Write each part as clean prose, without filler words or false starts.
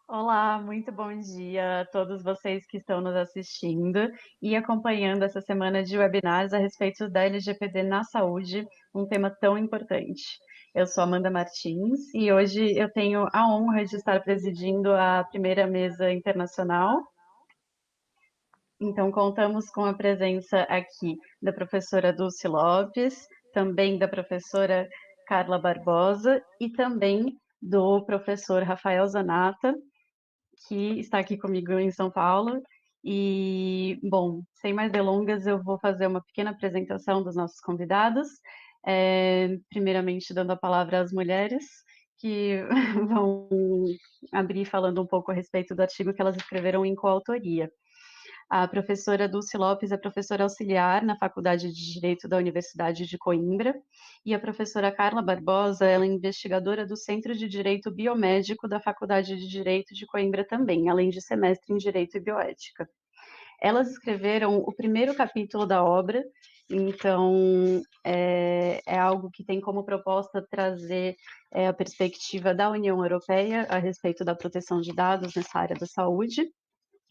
Olá, muito bom dia a todos vocês que estão nos assistindo e acompanhando essa semana de webinars a respeito da LGPD na saúde, um tema tão importante. Eu sou Amanda Martins e hoje eu tenho a honra de estar presidindo a primeira mesa internacional. Então, contamos com a presença aqui da professora Dulce Lopes, também da professora Carla Barbosa e também do professor Rafael Zanata, que está aqui comigo em São Paulo. E, bom, sem mais delongas, eu vou fazer uma pequena apresentação dos nossos convidados, primeiramente dando a palavra às mulheres, que vão abrir falando um pouco a respeito do artigo que elas escreveram em coautoria. A professora Dulce Lopes é professora auxiliar na Faculdade de Direito da Universidade de Coimbra, e a professora Carla Barbosa, ela é investigadora do Centro de Direito Biomédico da Faculdade de Direito de Coimbra também, além de ser mestre em Direito e Bioética. Elas escreveram o primeiro capítulo da obra, então é algo que tem como proposta trazer a perspectiva da União Europeia a respeito da proteção de dados nessa área da saúde,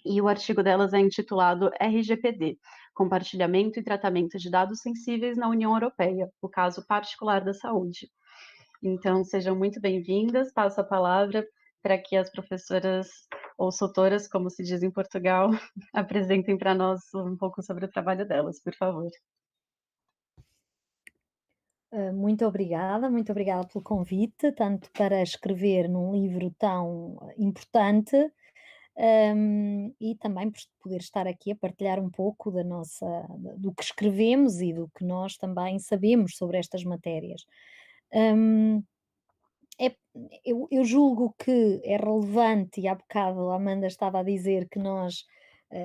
e o artigo delas é intitulado RGPD, Compartilhamento e Tratamento de Dados Sensíveis na União Europeia, o caso particular da saúde. Então, sejam muito bem-vindas, passo a palavra para que as professoras ou soutoras, como se diz em Portugal, apresentem para nós um pouco sobre o trabalho delas, por favor. Muito obrigada pelo convite, tanto para escrever num livro tão importante, e também por poder estar aqui a partilhar um pouco do que escrevemos e do que nós também sabemos sobre estas matérias. Hum, é eu julgo que é relevante, e há bocado a Amanda estava a dizer que nós,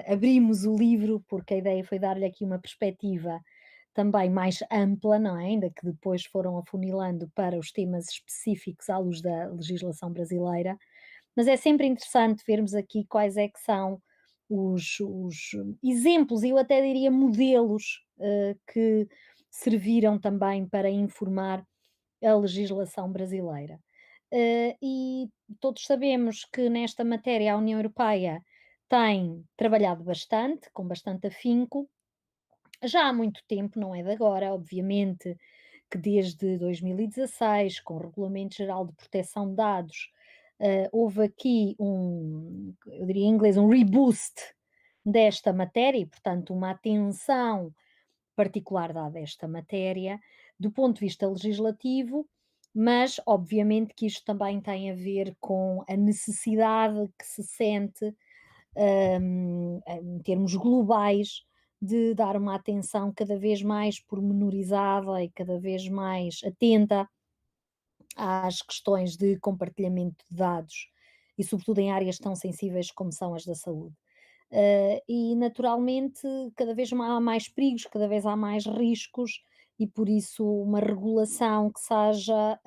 abrimos o livro, porque a ideia foi dar-lhe aqui uma perspectiva também mais ampla, não é, ainda que depois foram afunilando para os temas específicos à luz da legislação brasileira, mas é sempre interessante vermos aqui quais é que são os exemplos, e eu até diria modelos, que serviram também para informar a legislação brasileira. E todos sabemos que nesta matéria a União Europeia tem trabalhado bastante, com bastante afinco, já há muito tempo, não é de agora, obviamente que desde 2016, com o Regulamento Geral de Proteção de Dados, houve aqui eu diria em inglês, um reboost desta matéria e, portanto, uma atenção particular dada a esta matéria, do ponto de vista legislativo, mas obviamente que isto também tem a ver com a necessidade que se sente, em termos globais, de dar uma atenção cada vez mais pormenorizada e cada vez mais atenta às questões de compartilhamento de dados e, sobretudo, em áreas tão sensíveis como são as da saúde. E naturalmente cada vez há mais perigos, cada vez há mais riscos e por isso uma regulação que seja,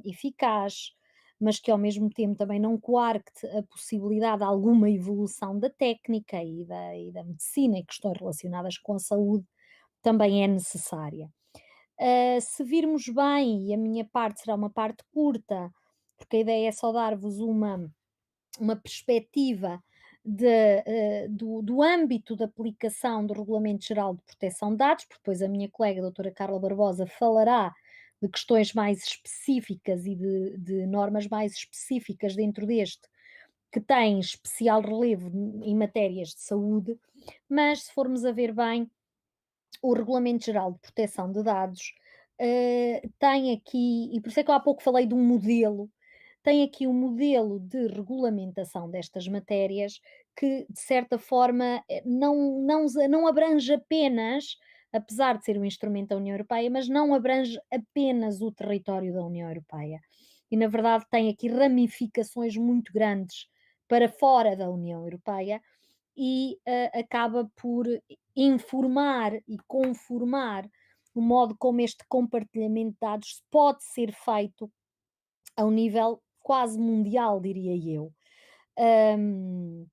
eficaz, mas que ao mesmo tempo também não coarte a possibilidade de alguma evolução da técnica e da medicina e questões relacionadas com a saúde, também é necessária. Se virmos bem, e a minha parte será uma parte curta, porque a ideia é só dar-vos uma perspectiva do âmbito de aplicação do Regulamento Geral de Proteção de Dados, porque depois a minha colega, a doutora Carla Barbosa, falará de questões mais específicas e de normas mais específicas dentro deste, que têm especial relevo em matérias de saúde, mas se formos a ver bem, o Regulamento Geral de Proteção de Dados tem aqui, e por isso é que eu há pouco falei de um modelo, tem aqui um modelo de regulamentação destas matérias que, de certa forma, não abrange apenas, apesar de ser um instrumento da União Europeia, mas não abrange apenas o território da União Europeia. E, na verdade, tem aqui ramificações muito grandes para fora da União Europeia e acaba por informar e conformar o modo como este compartilhamento de dados pode ser feito a um nível quase mundial, diria eu. Hum,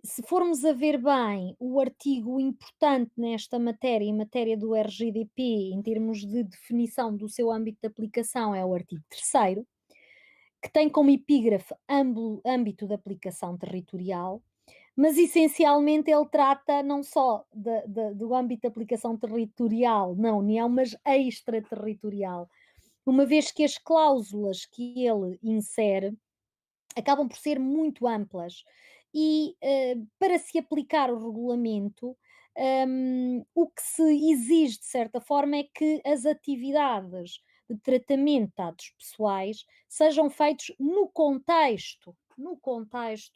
Se formos a ver bem, o artigo importante nesta matéria, em matéria do RGDP, em termos de definição do seu âmbito de aplicação, é o artigo 3º, que tem como epígrafe âmbito de aplicação territorial, mas essencialmente ele trata não só do âmbito de aplicação territorial na União, mas extraterritorial, uma vez que as cláusulas que ele insere acabam por ser muito amplas e, para se aplicar o regulamento, o que se exige de certa forma é que as atividades de tratamento de dados pessoais sejam feitos no contexto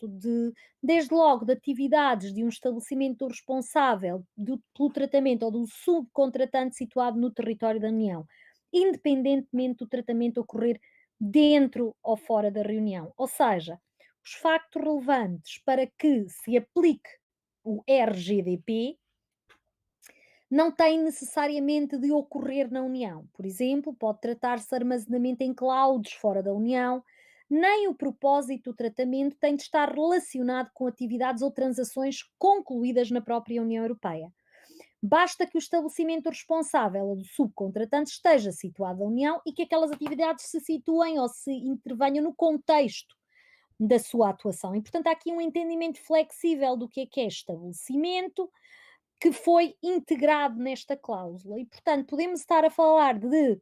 de, desde logo, de atividades de um estabelecimento responsável pelo tratamento ou do subcontratante situado no território da União, independentemente do tratamento ocorrer dentro ou fora da reunião. Ou seja, os factos relevantes para que se aplique o RGDP não têm necessariamente de ocorrer na União. Por exemplo, pode tratar-se de armazenamento em clouds fora da União, nem o propósito do tratamento tem de estar relacionado com atividades ou transações concluídas na própria União Europeia. Basta que o estabelecimento responsável ou do subcontratante esteja situado na União e que aquelas atividades se situem ou se intervenham no contexto da sua atuação. E, portanto, há aqui um entendimento flexível do que é estabelecimento, que foi integrado nesta cláusula. E, portanto, podemos estar a falar de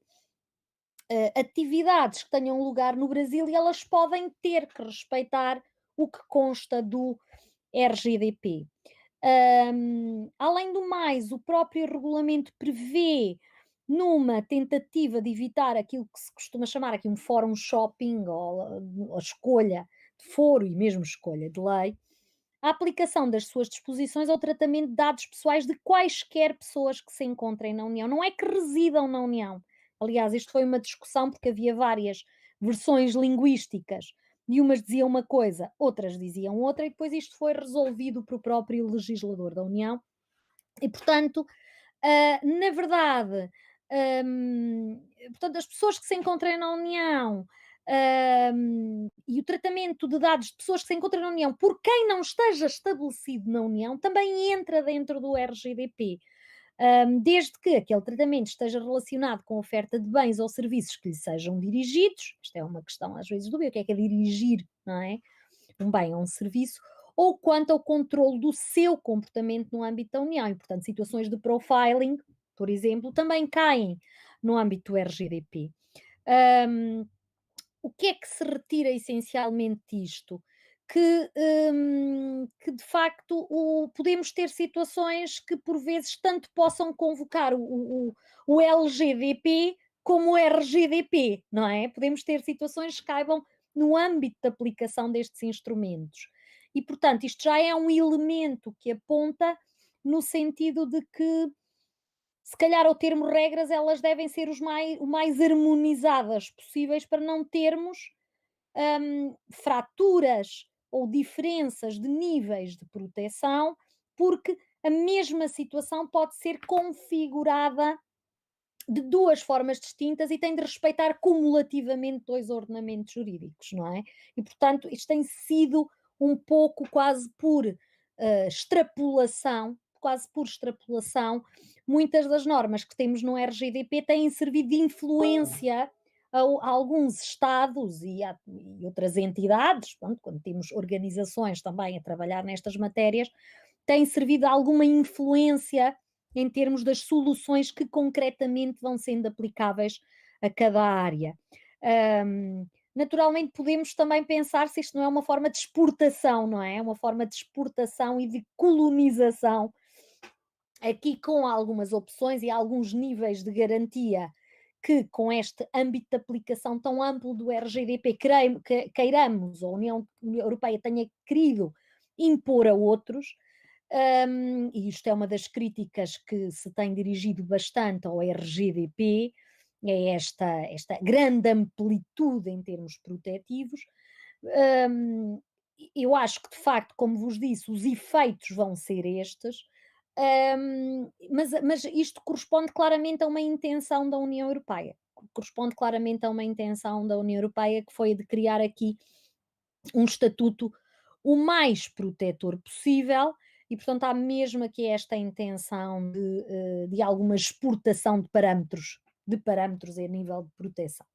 atividades que tenham lugar no Brasil e elas podem ter que respeitar o que consta do RGDP. Além do mais, o próprio regulamento prevê, numa tentativa de evitar aquilo que se costuma chamar aqui um fórum shopping, ou a escolha de foro e mesmo escolha de lei, a aplicação das suas disposições ao tratamento de dados pessoais de quaisquer pessoas que se encontrem na União. Não é que residam na União. Aliás, isto foi uma discussão porque havia várias versões linguísticas e umas diziam uma coisa, outras diziam outra, e depois isto foi resolvido pelo próprio legislador da União. E, portanto, na verdade, portanto, as pessoas que se encontram na União, e o tratamento de dados de pessoas que se encontram na União por quem não esteja estabelecido na União também entra dentro do RGDP. Desde que aquele tratamento esteja relacionado com a oferta de bens ou serviços que lhe sejam dirigidos, isto é uma questão às vezes dúbia, o que é dirigir, não é? Um bem ou um serviço, ou quanto ao controle do seu comportamento no âmbito da União. E, portanto, situações de profiling, por exemplo, também caem no âmbito do RGDP. O que é que se retira essencialmente disto? Que de facto podemos ter situações que por vezes tanto possam convocar o LGDP como o RGDP, não é? Podemos ter situações que caibam no âmbito de aplicação destes instrumentos. E, portanto, isto já é um elemento que aponta no sentido de que, se calhar, ao termos regras, elas devem ser o mais harmonizadas possíveis para não termos fraturas ou diferenças de níveis de proteção, porque a mesma situação pode ser configurada de duas formas distintas e tem de respeitar cumulativamente dois ordenamentos jurídicos, não é? E, portanto, isto tem sido um pouco quase por extrapolação, muitas das normas que temos no RGDP têm servido de influência a alguns Estados e outras entidades, pronto, quando temos organizações também a trabalhar nestas matérias, têm servido de alguma influência em termos das soluções que concretamente vão sendo aplicáveis a cada área. Naturalmente podemos também pensar se isto não é uma forma de exportação, não é? É uma forma de exportação e de colonização, aqui com algumas opções e alguns níveis de garantia que, com este âmbito de aplicação tão amplo do RGDP, queiramos, ou a União Europeia tenha querido impor a outros. E isto é uma das críticas que se tem dirigido bastante ao RGDP, é esta grande amplitude em termos protetivos. Eu acho que, de facto, como vos disse, os efeitos vão ser estes, mas isto corresponde claramente a uma intenção da União Europeia. Corresponde claramente a uma intenção da União Europeia, que foi a de criar aqui um estatuto o mais protetor possível, e portanto há mesmo aqui esta intenção de alguma exportação de parâmetros a nível de proteção.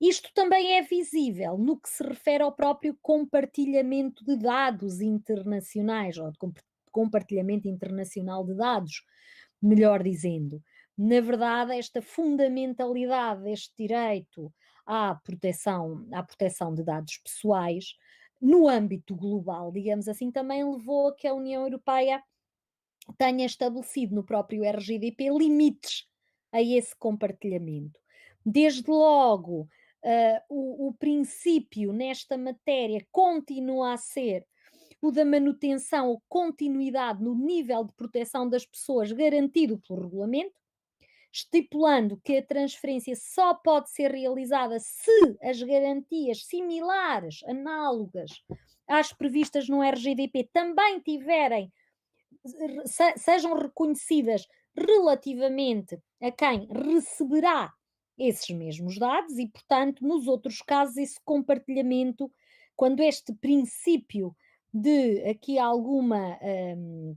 Isto também é visível no que se refere ao próprio compartilhamento de dados internacionais, ou de compartilhamento internacional de dados, melhor dizendo. Na verdade, esta fundamentalidade deste direito à proteção de dados pessoais, no âmbito global, digamos assim, também levou a que a União Europeia tenha estabelecido no próprio RGDP limites a esse compartilhamento. Desde logo, o princípio nesta matéria continua a ser o da manutenção ou continuidade no nível de proteção das pessoas garantido pelo regulamento, estipulando que a transferência só pode ser realizada se as garantias similares, análogas às previstas no RGDP, também tiverem sejam reconhecidas relativamente a quem receberá esses mesmos dados e, portanto, nos outros casos, esse compartilhamento, quando este princípio de aqui alguma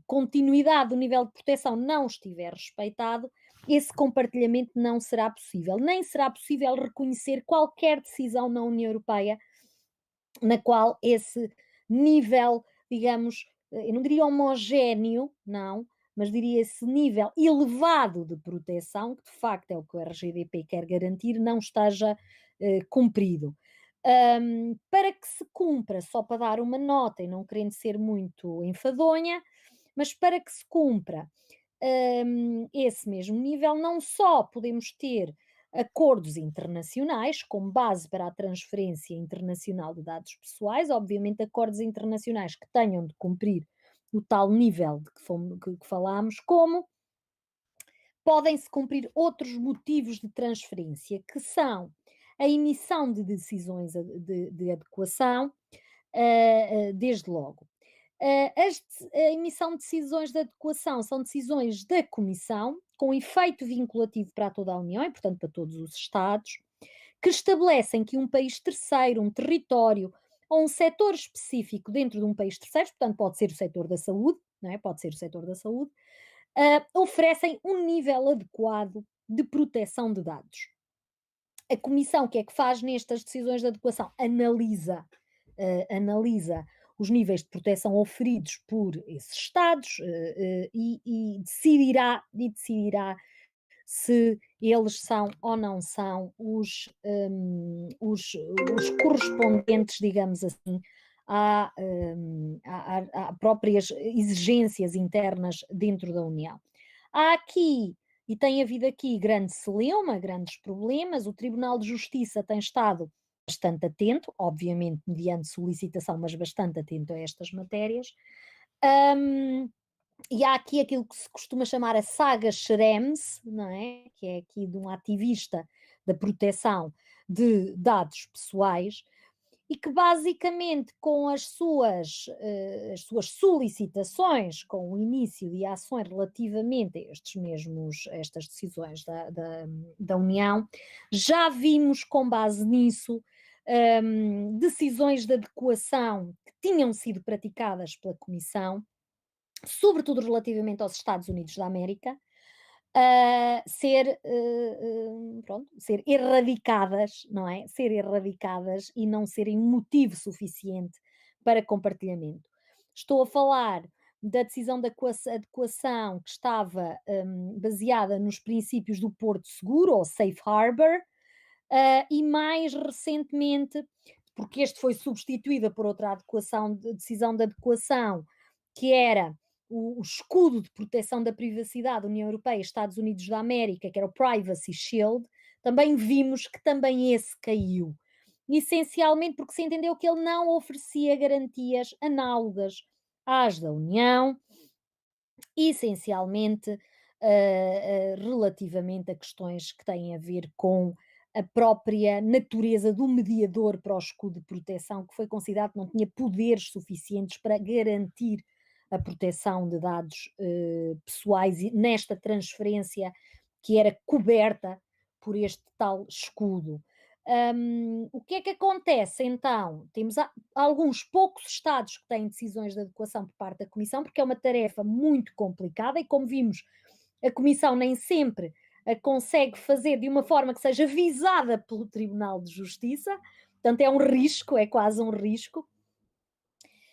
continuidade do nível de proteção não estiver respeitado, esse compartilhamento não será possível. Nem será possível reconhecer qualquer decisão na União Europeia na qual esse nível, digamos, eu não diria homogéneo, não, mas diria esse nível elevado de proteção, que de facto é o que o RGDP quer garantir, não esteja cumprido. Para que se cumpra, só para dar uma nota e não querendo ser muito enfadonha, mas para que se cumpra esse mesmo nível, não só podemos ter acordos internacionais como base para a transferência internacional de dados pessoais, obviamente acordos internacionais que tenham de cumprir o tal nível de que falámos, como podem-se cumprir outros motivos de transferência, que são a emissão de decisões de adequação, desde logo. A emissão de decisões de adequação são decisões da Comissão, com efeito vinculativo para toda a União e, portanto, para todos os Estados, que estabelecem que um país terceiro, um território ou um setor específico dentro de um país terceiro, portanto, pode ser o setor da saúde, não é? Pode ser o setor da saúde, oferecem um nível adequado de proteção de dados. A Comissão, o que é que faz nestas decisões de adequação? Analisa os níveis de proteção oferidos por esses Estados e decidirá se eles são ou não são os correspondentes, digamos assim, a próprias exigências internas dentro da União. Há aqui, e tem havido aqui grande celeuma, grandes problemas, o Tribunal de Justiça tem estado bastante atento, obviamente mediante solicitação, mas bastante atento a estas matérias. E há aqui aquilo que se costuma chamar a saga Schrems, não é? Que é aqui de um ativista da proteção de dados pessoais, e que basicamente com as suas solicitações, com o início de ações relativamente a estas decisões da União, já vimos com base nisso decisões de adequação que tinham sido praticadas pela Comissão, sobretudo relativamente aos Estados Unidos da América, ser erradicadas, não é? Ser erradicadas e não serem motivo suficiente para compartilhamento. Estou a falar da decisão de adequação que estava baseada nos princípios do Porto Seguro, ou Safe Harbor, e mais recentemente, porque este foi substituída por outra decisão de adequação, que era o escudo de proteção da privacidade da União Europeia e Estados Unidos da América, que era o Privacy Shield, também vimos que também esse caiu. Essencialmente porque se entendeu que ele não oferecia garantias análogas às da União, essencialmente relativamente a questões que têm a ver com a própria natureza do mediador para o escudo de proteção, que foi considerado que não tinha poderes suficientes para garantir a proteção de dados pessoais nesta transferência que era coberta por este tal escudo. O que é que acontece então? Temos alguns poucos Estados que têm decisões de adequação por parte da Comissão, porque é uma tarefa muito complicada e, como vimos, a Comissão nem sempre consegue fazer de uma forma que seja visada pelo Tribunal de Justiça, portanto é um risco, é quase um risco.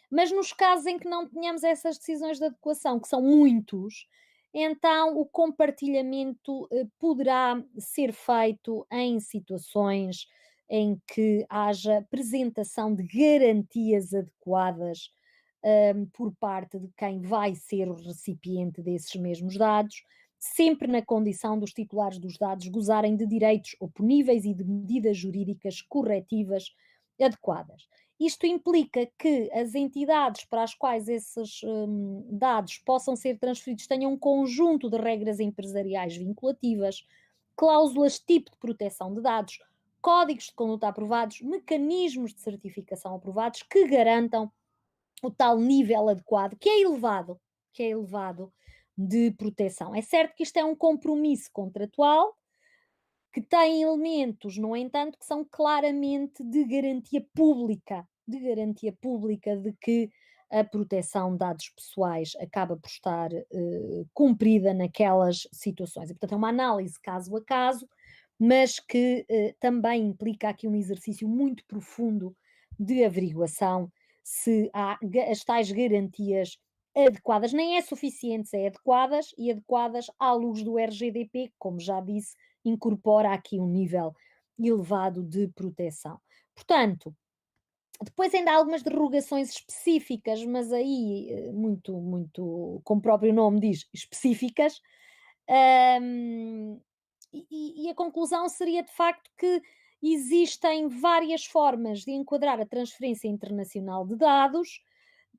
Mas nos casos em que não tenhamos essas decisões de adequação, que são muitos, então o compartilhamento poderá ser feito em situações em que haja apresentação de garantias adequadas por parte de quem vai ser o recipiente desses mesmos dados, sempre na condição dos titulares dos dados gozarem de direitos oponíveis e de medidas jurídicas corretivas adequadas. Isto implica que as entidades para as quais esses dados possam ser transferidos tenham um conjunto de regras empresariais vinculativas, cláusulas tipo de proteção de dados, códigos de conduta aprovados, mecanismos de certificação aprovados que garantam o tal nível adequado, que é elevado de proteção. É certo que isto é um compromisso contratual, que tem elementos, no entanto, que são claramente de garantia pública de que a proteção de dados pessoais acaba por estar cumprida naquelas situações. E, portanto, é uma análise caso a caso, mas que também implica aqui um exercício muito profundo de averiguação se há as tais garantias adequadas, nem é suficientes, é adequadas e adequadas à luz do RGDP, que, como já disse, incorpora aqui um nível elevado de proteção. Portanto, depois ainda há algumas derrogações específicas, mas aí muito, como o próprio nome diz, específicas. E a conclusão seria de facto que existem várias formas de enquadrar a transferência internacional de dados,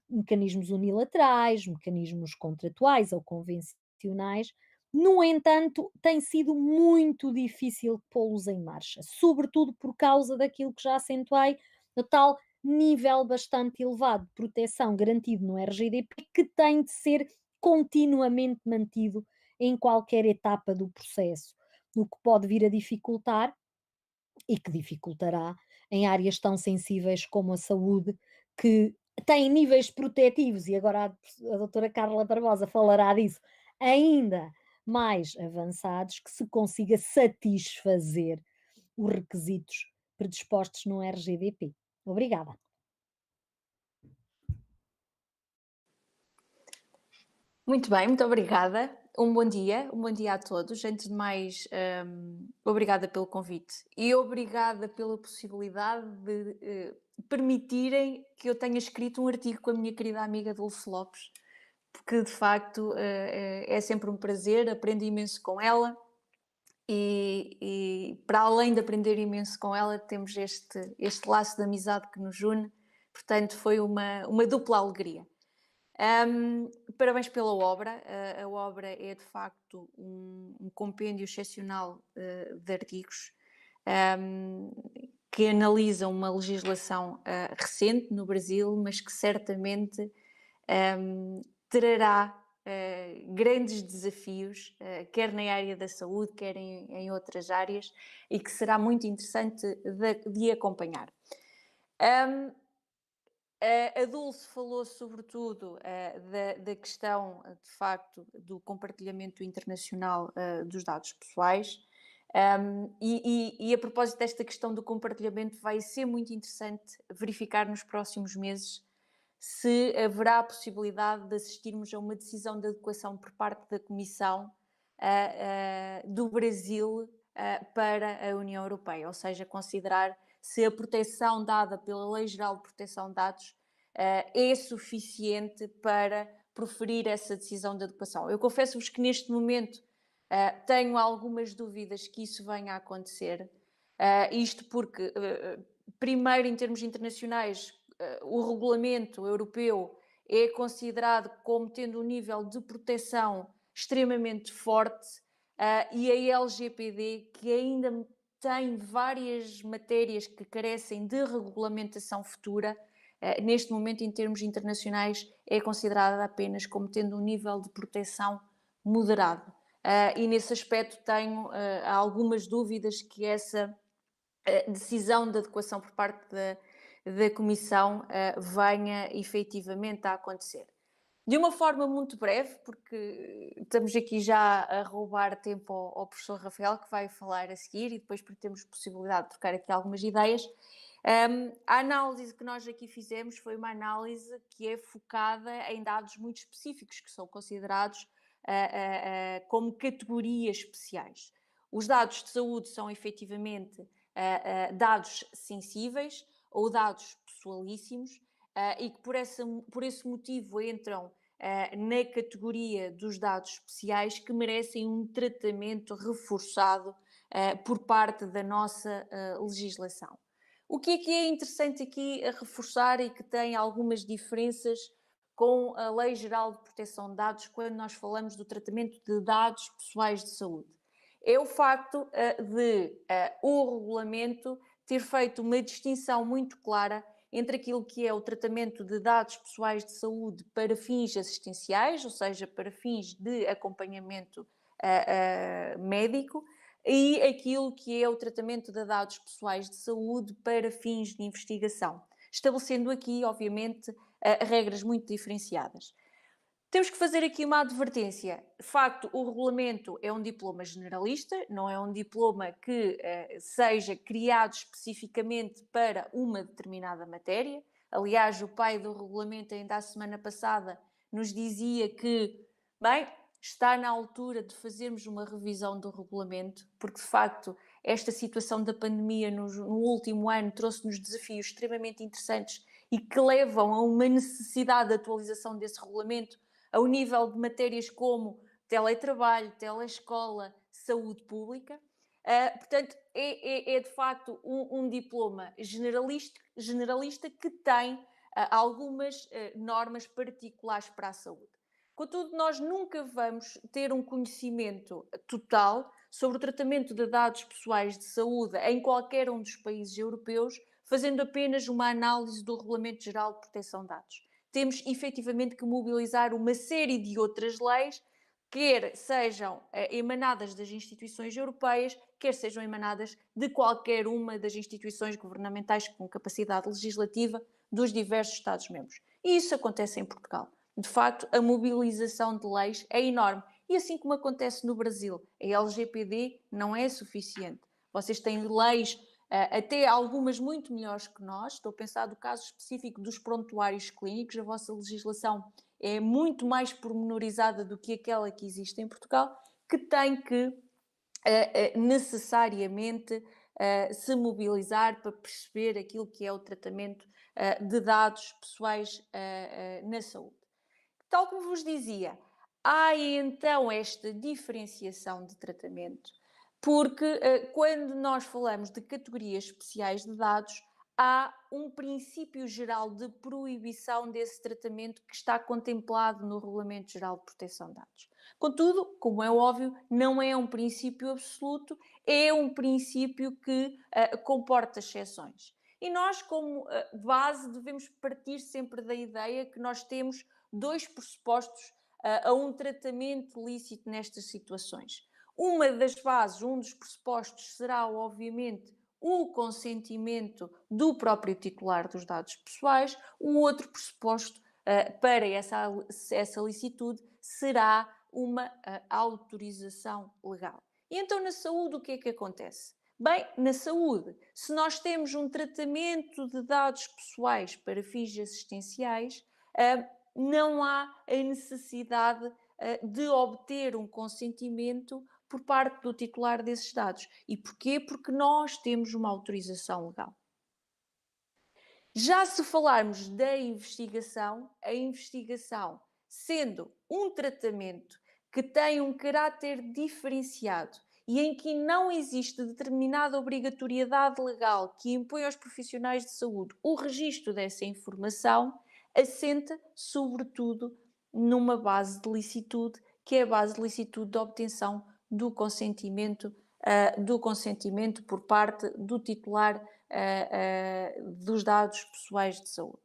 mecanismos unilaterais, mecanismos contratuais ou convencionais. No entanto, tem sido muito difícil pô-los em marcha, sobretudo por causa daquilo que já acentuei, o tal nível bastante elevado de proteção garantido no RGDP, que tem de ser continuamente mantido em qualquer etapa do processo, o que pode vir a dificultar e que dificultará em áreas tão sensíveis como a saúde, que têm níveis protetivos, e agora a doutora Carla Barbosa falará disso, ainda mais avançados, que se consiga satisfazer os requisitos predispostos no RGDP. Obrigada. Muito bem, muito obrigada. Um bom dia a todos. Antes de mais, obrigada pelo convite e obrigada pela possibilidade de permitirem que eu tenha escrito um artigo com a minha querida amiga Dulce Lopes, porque de facto é sempre um prazer, aprendo imenso com ela e para além de aprender imenso com ela, temos este laço de amizade que nos une, portanto foi uma dupla alegria. Parabéns pela obra. A obra é de facto um compêndio excepcional de artigos que analisam uma legislação recente no Brasil, mas que certamente trará grandes desafios, quer na área da saúde, quer em outras áreas, e que será muito interessante de acompanhar. A Dulce falou sobretudo da questão, de facto, do compartilhamento internacional dos dados pessoais. E a propósito desta questão do compartilhamento, vai ser muito interessante verificar nos próximos meses se haverá a possibilidade de assistirmos a uma decisão de adequação por parte da Comissão do Brasil para a União Europeia, ou seja, considerar se a proteção dada pela Lei Geral de Proteção de Dados é suficiente para proferir essa decisão de adequação. Eu confesso-vos que neste momento tenho algumas dúvidas que isso venha a acontecer, isto porque, primeiro, em termos internacionais, o regulamento europeu é considerado como tendo um nível de proteção extremamente forte e a LGPD, que ainda tem várias matérias que carecem de regulamentação futura, neste momento, em termos internacionais, é considerada apenas como tendo um nível de proteção moderado. E nesse aspecto tenho algumas dúvidas que essa decisão de adequação por parte da Comissão venha efetivamente a acontecer. De uma forma muito breve, porque estamos aqui já a roubar tempo ao professor Rafael, que vai falar a seguir, e depois para termos possibilidade de trocar aqui algumas ideias. A análise que nós aqui fizemos foi uma análise que é focada em dados muito específicos, que são considerados como categorias especiais. Os dados de saúde são efetivamente dados sensíveis ou dados pessoalíssimos, e que por esse motivo entram na categoria dos dados especiais que merecem um tratamento reforçado por parte da nossa legislação. O que é interessante aqui a reforçar e que tem algumas diferenças com a Lei Geral de Proteção de Dados quando nós falamos do tratamento de dados pessoais de saúde? É o facto de o regulamento ter feito uma distinção muito clara entre aquilo que é o tratamento de dados pessoais de saúde para fins assistenciais, ou seja, para fins de acompanhamento médico, e aquilo que é o tratamento de dados pessoais de saúde para fins de investigação, estabelecendo aqui, obviamente, regras muito diferenciadas. Temos que fazer aqui uma advertência. De facto, o regulamento é um diploma generalista, não é um diploma que seja criado especificamente para uma determinada matéria. Aliás, o pai do regulamento, ainda a semana passada, nos dizia que, bem, está na altura de fazermos uma revisão do regulamento, porque de facto esta situação da pandemia no último ano trouxe-nos desafios extremamente interessantes e que levam a uma necessidade de atualização desse regulamento ao nível de matérias como teletrabalho, telescola, saúde pública. Portanto, é de facto um diploma generalista que tem algumas normas particulares para a saúde. Contudo, nós nunca vamos ter um conhecimento total sobre o tratamento de dados pessoais de saúde em qualquer um dos países europeus, fazendo apenas uma análise do Regulamento Geral de Proteção de Dados. Temos efetivamente que mobilizar uma série de outras leis, quer sejam emanadas das instituições europeias, quer sejam emanadas de qualquer uma das instituições governamentais com capacidade legislativa dos diversos Estados-membros. E isso acontece em Portugal. De facto, a mobilização de leis é enorme. E assim como acontece no Brasil, a LGPD não é suficiente. Vocês têm leis, até algumas muito melhores que nós. Estou a pensar do caso específico dos prontuários clínicos. A vossa legislação é muito mais pormenorizada do que aquela que existe em Portugal, que tem que necessariamente se mobilizar para perceber aquilo que é o tratamento de dados pessoais na saúde. Tal como vos dizia, há então esta diferenciação de tratamento, porque quando nós falamos de categorias especiais de dados, há um princípio geral de proibição desse tratamento que está contemplado no Regulamento Geral de Proteção de Dados. Contudo, como é óbvio, não é um princípio absoluto, é um princípio que comporta exceções. E nós, como base, devemos partir sempre da ideia que nós temos dois pressupostos a um tratamento lícito nestas situações. Uma das bases, um dos pressupostos será, obviamente, o consentimento do próprio titular dos dados pessoais. O outro pressuposto para essa licitude será uma autorização legal. E então, na saúde, o que é que acontece? Bem, na saúde, se nós temos um tratamento de dados pessoais para fins assistenciais, não há a necessidade de obter um consentimento por parte do titular desses dados. E porquê? Porque nós temos uma autorização legal. Já se falarmos da investigação, a investigação sendo um tratamento que tem um caráter diferenciado e em que não existe determinada obrigatoriedade legal que impõe aos profissionais de saúde o registro dessa informação, assenta, sobretudo, numa base de licitude, que é a base de licitude de obtenção do consentimento por parte do titular dos dados pessoais de saúde.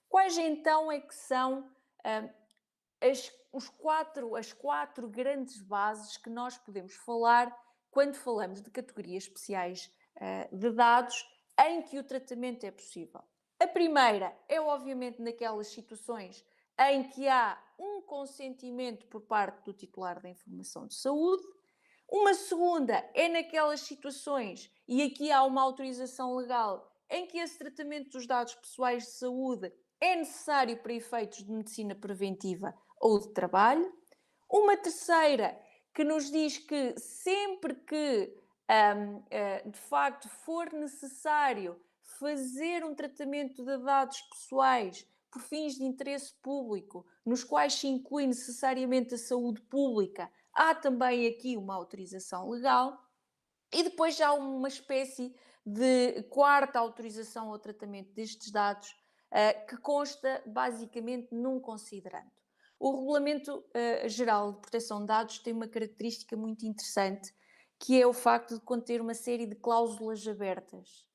Quais então é que são as quatro grandes bases que nós podemos falar quando falamos de categorias especiais de dados em que o tratamento é possível? A primeira é, obviamente, naquelas situações em que há um consentimento por parte do titular da informação de saúde. Uma segunda é naquelas situações, e aqui há uma autorização legal, em que esse tratamento dos dados pessoais de saúde é necessário para efeitos de medicina preventiva ou de trabalho. Uma terceira, que nos diz que sempre que, de facto, for necessário fazer um tratamento de dados pessoais por fins de interesse público, nos quais se inclui necessariamente a saúde pública, há também aqui uma autorização legal. E depois já há uma espécie de quarta autorização ao tratamento destes dados, que consta basicamente num considerando. O Regulamento Geral de Proteção de Dados tem uma característica muito interessante, que é o facto de conter uma série de cláusulas abertas.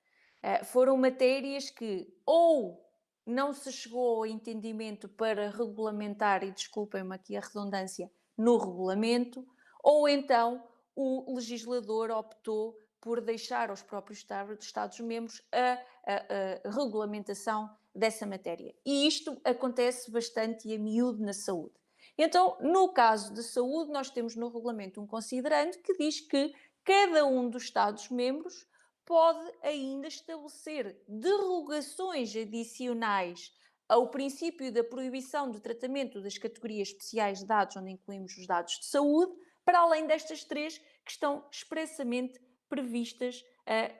Foram matérias que ou não se chegou ao entendimento para regulamentar, e desculpem-me aqui a redundância, no regulamento, ou então o legislador optou por deixar aos próprios Estados-membros a regulamentação dessa matéria. E isto acontece bastante e a miúdo na saúde. Então, no caso da saúde, nós temos no regulamento um considerando que diz que cada um dos Estados-membros pode ainda estabelecer derrogações adicionais ao princípio da proibição do tratamento das categorias especiais de dados, onde incluímos os dados de saúde, para além destas três que estão expressamente previstas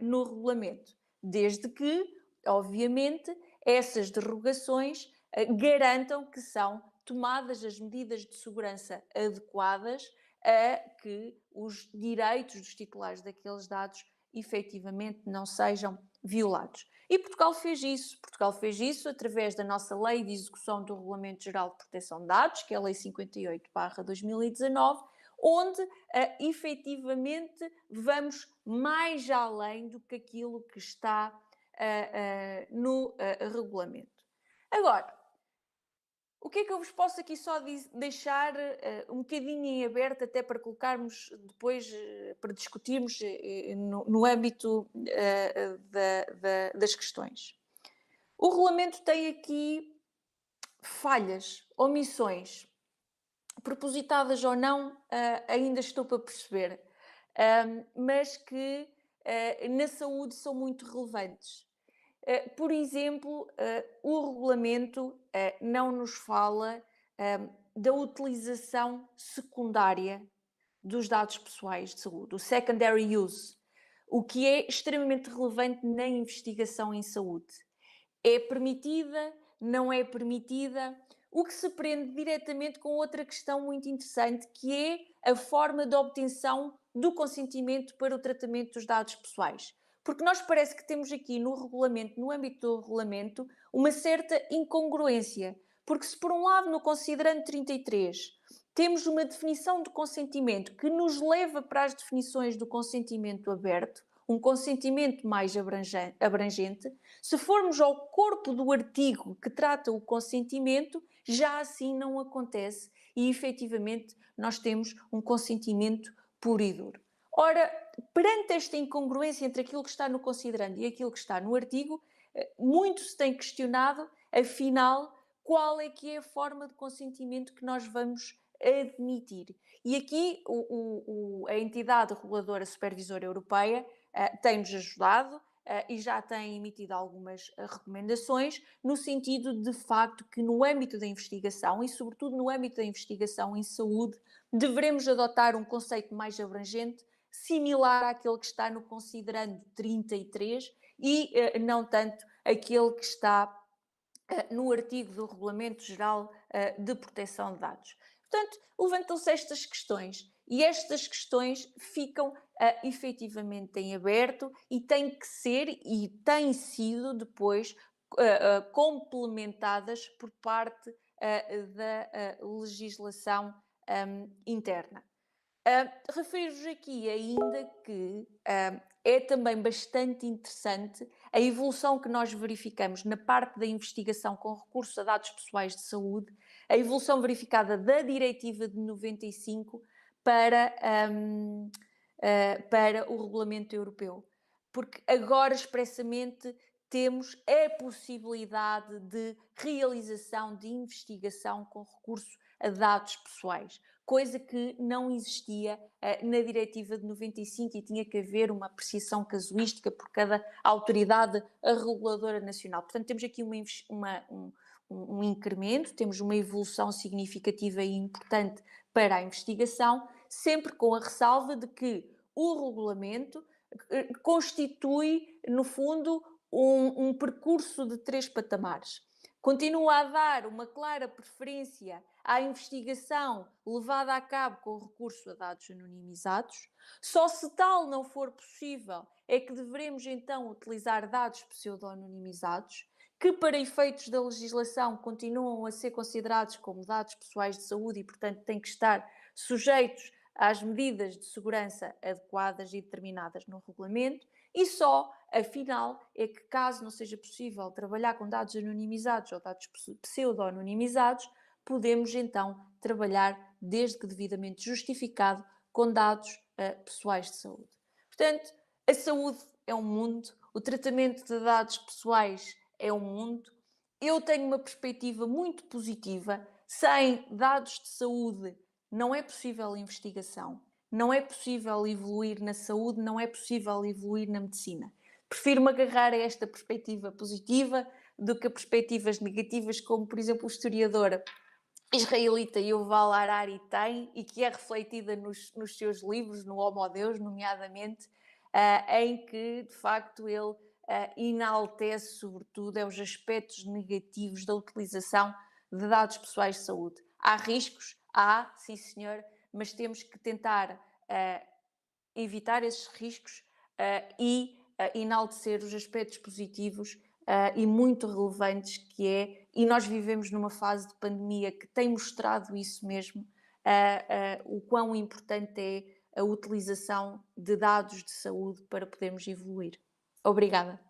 no regulamento. Desde que, obviamente, essas derrogações garantam que são tomadas as medidas de segurança adequadas a que os direitos dos titulares daqueles dados efetivamente não sejam violados. E Portugal fez isso. Portugal fez isso através da nossa Lei de Execução do Regulamento Geral de Proteção de Dados, que é a Lei 58/2019, onde efetivamente vamos mais além do que aquilo que está no regulamento. Agora, o que é que eu vos posso aqui só deixar um bocadinho em aberto, até para colocarmos depois, para discutirmos no âmbito das questões. O regulamento tem aqui falhas, omissões, propositadas ou não, ainda estou para perceber, mas que na saúde são muito relevantes. Por exemplo, o regulamento não nos fala da utilização secundária dos dados pessoais de saúde, o secondary use, o que é extremamente relevante na investigação em saúde. É permitida? Não é permitida? O que se prende diretamente com outra questão muito interessante, que é a forma de obtenção do consentimento para o tratamento dos dados pessoais. Porque nós parece que temos aqui no regulamento, no âmbito do regulamento, uma certa incongruência. Porque se por um lado no considerando 33 temos uma definição de consentimento que nos leva para as definições do consentimento aberto, um consentimento mais abrangente, se formos ao corpo do artigo que trata o consentimento, já assim não acontece e efetivamente nós temos um consentimento puro e duro. Ora, perante esta incongruência entre aquilo que está no considerando e aquilo que está no artigo, muito se tem questionado, afinal, qual é que é a forma de consentimento que nós vamos admitir. E aqui a entidade reguladora supervisora europeia tem-nos ajudado e já tem emitido algumas recomendações no sentido de facto que no âmbito da investigação e sobretudo no âmbito da investigação em saúde devemos adotar um conceito mais abrangente, similar àquele que está no considerando 33 e não tanto aquele que está no artigo do Regulamento Geral de Proteção de Dados. Portanto, levantam-se estas questões e estas questões ficam efetivamente em aberto e têm que ser e têm sido depois complementadas por parte da legislação interna. Refiro-vos aqui ainda que é também bastante interessante a evolução que nós verificamos na parte da investigação com recurso a dados pessoais de saúde, a evolução verificada da Diretiva de 95 para o Regulamento Europeu. Porque agora, expressamente, temos a possibilidade de realização de investigação com recurso a dados pessoais, coisa que não existia na Diretiva de 95 e tinha que haver uma apreciação casuística por cada autoridade reguladora nacional. Portanto, temos aqui um incremento, temos uma evolução significativa e importante para a investigação, sempre com a ressalva de que o regulamento constitui, no fundo, um percurso de 3 patamares. Continua a dar uma clara preferência à investigação levada a cabo com recurso a dados anonimizados. Só se tal não for possível é que devemos então utilizar dados pseudo-anonimizados, que para efeitos da legislação continuam a ser considerados como dados pessoais de saúde e, portanto, têm que estar sujeitos às medidas de segurança adequadas e determinadas no regulamento, e só, afinal, é que caso não seja possível trabalhar com dados anonimizados ou dados pseudo-anonimizados, podemos então trabalhar, desde que devidamente justificado, com dados pessoais de saúde. Portanto, a saúde é um mundo, o tratamento de dados pessoais é um mundo. Eu tenho uma perspectiva muito positiva. Sem dados de saúde não é possível investigação, não é possível evoluir na saúde, não é possível evoluir na medicina. Prefiro-me agarrar a esta perspectiva positiva do que a perspectivas negativas, como, por exemplo, o historiador israelita Yuval Harari tem e que é refletida nos seus livros, no Homo Deus, nomeadamente, em que, de facto, ele enaltece, sobretudo, os aspectos negativos da utilização de dados pessoais de saúde. Há riscos? Há, sim senhor, mas temos que tentar evitar esses riscos e enaltecer os aspectos positivos e muito relevantes que é, e nós vivemos numa fase de pandemia que tem mostrado isso mesmo, o quão importante é a utilização de dados de saúde para podermos evoluir. Obrigada.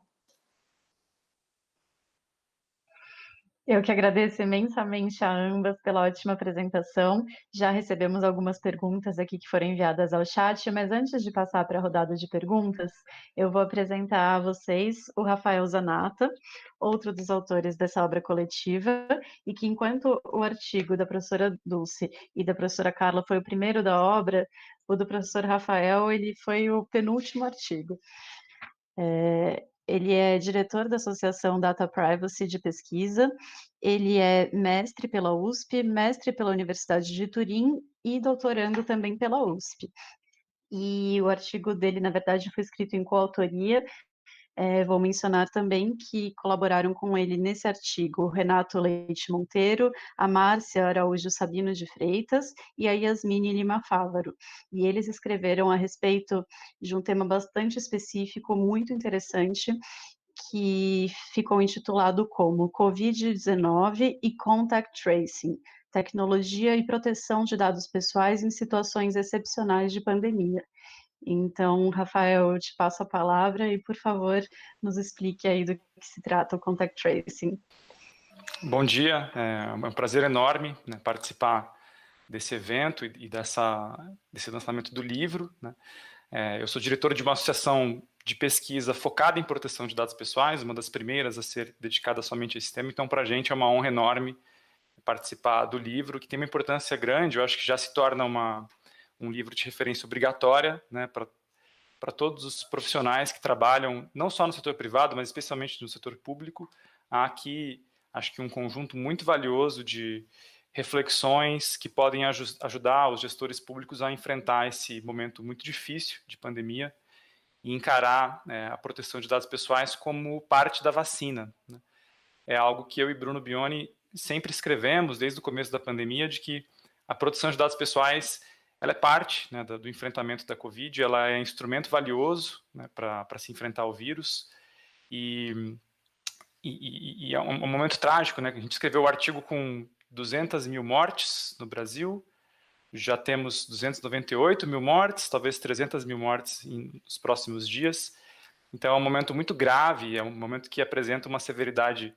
Eu que agradeço imensamente a ambas pela ótima apresentação. Já recebemos algumas perguntas aqui que foram enviadas ao chat, mas antes de passar para a rodada de perguntas, eu vou apresentar a vocês o Rafael Zanata, outro dos autores dessa obra coletiva, e que enquanto o artigo da professora Dulce e da professora Carla foi o primeiro da obra, o do professor Rafael ele foi o penúltimo artigo. Ele é diretor da Associação Data Privacy de Pesquisa, ele é mestre pela USP, mestre pela Universidade de Turim e doutorando também pela USP. E o artigo dele, na verdade, foi escrito em coautoria. Vou mencionar também que colaboraram com ele nesse artigo o Renato Leite Monteiro, a Márcia Araújo Sabino de Freitas e a Yasmine Lima Fávaro. E eles escreveram a respeito de um tema bastante específico, muito interessante, que ficou intitulado como Covid-19 e Contact Tracing, Tecnologia e Proteção de Dados Pessoais em Situações Excepcionais de Pandemia. Então, Rafael, eu te passo a palavra e, por favor, nos explique aí do que se trata o Contact Tracing. Bom dia, é um prazer enorme, né, participar desse evento e desse lançamento do livro, né. Eu sou diretor de uma associação de pesquisa focada em proteção de dados pessoais, uma das primeiras a ser dedicada somente a esse tema, então para a gente é uma honra enorme participar do livro, que tem uma importância grande, eu acho que já se torna um livro de referência obrigatória, né, para todos os profissionais que trabalham, não só no setor privado, mas especialmente no setor público. Há aqui, acho que um conjunto muito valioso de reflexões que podem ajudar os gestores públicos a enfrentar esse momento muito difícil de pandemia e encarar a proteção de dados pessoais como parte da vacina, né? É algo que eu e Bruno Bioni sempre escrevemos desde o começo da pandemia, de que a proteção de dados pessoais ela é parte, né, do enfrentamento da Covid, ela é instrumento valioso, né, para se enfrentar o vírus, e é um momento trágico, né? A gente escreveu o artigo com 200 mil mortes no Brasil, já temos 298 mil mortes, talvez 300 mil mortes nos próximos dias, então é um momento muito grave, é um momento que apresenta uma severidade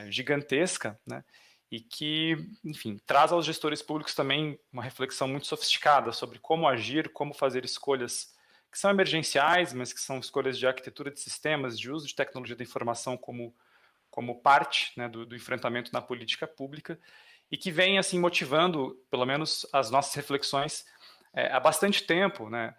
gigantesca, né? E que, enfim, traz aos gestores públicos também uma reflexão muito sofisticada sobre como agir, como fazer escolhas que são emergenciais, mas que são escolhas de arquitetura de sistemas, de uso de tecnologia da informação como parte, né, do enfrentamento na política pública. e que vem assim motivando, pelo menos, as nossas reflexões há bastante tempo, né?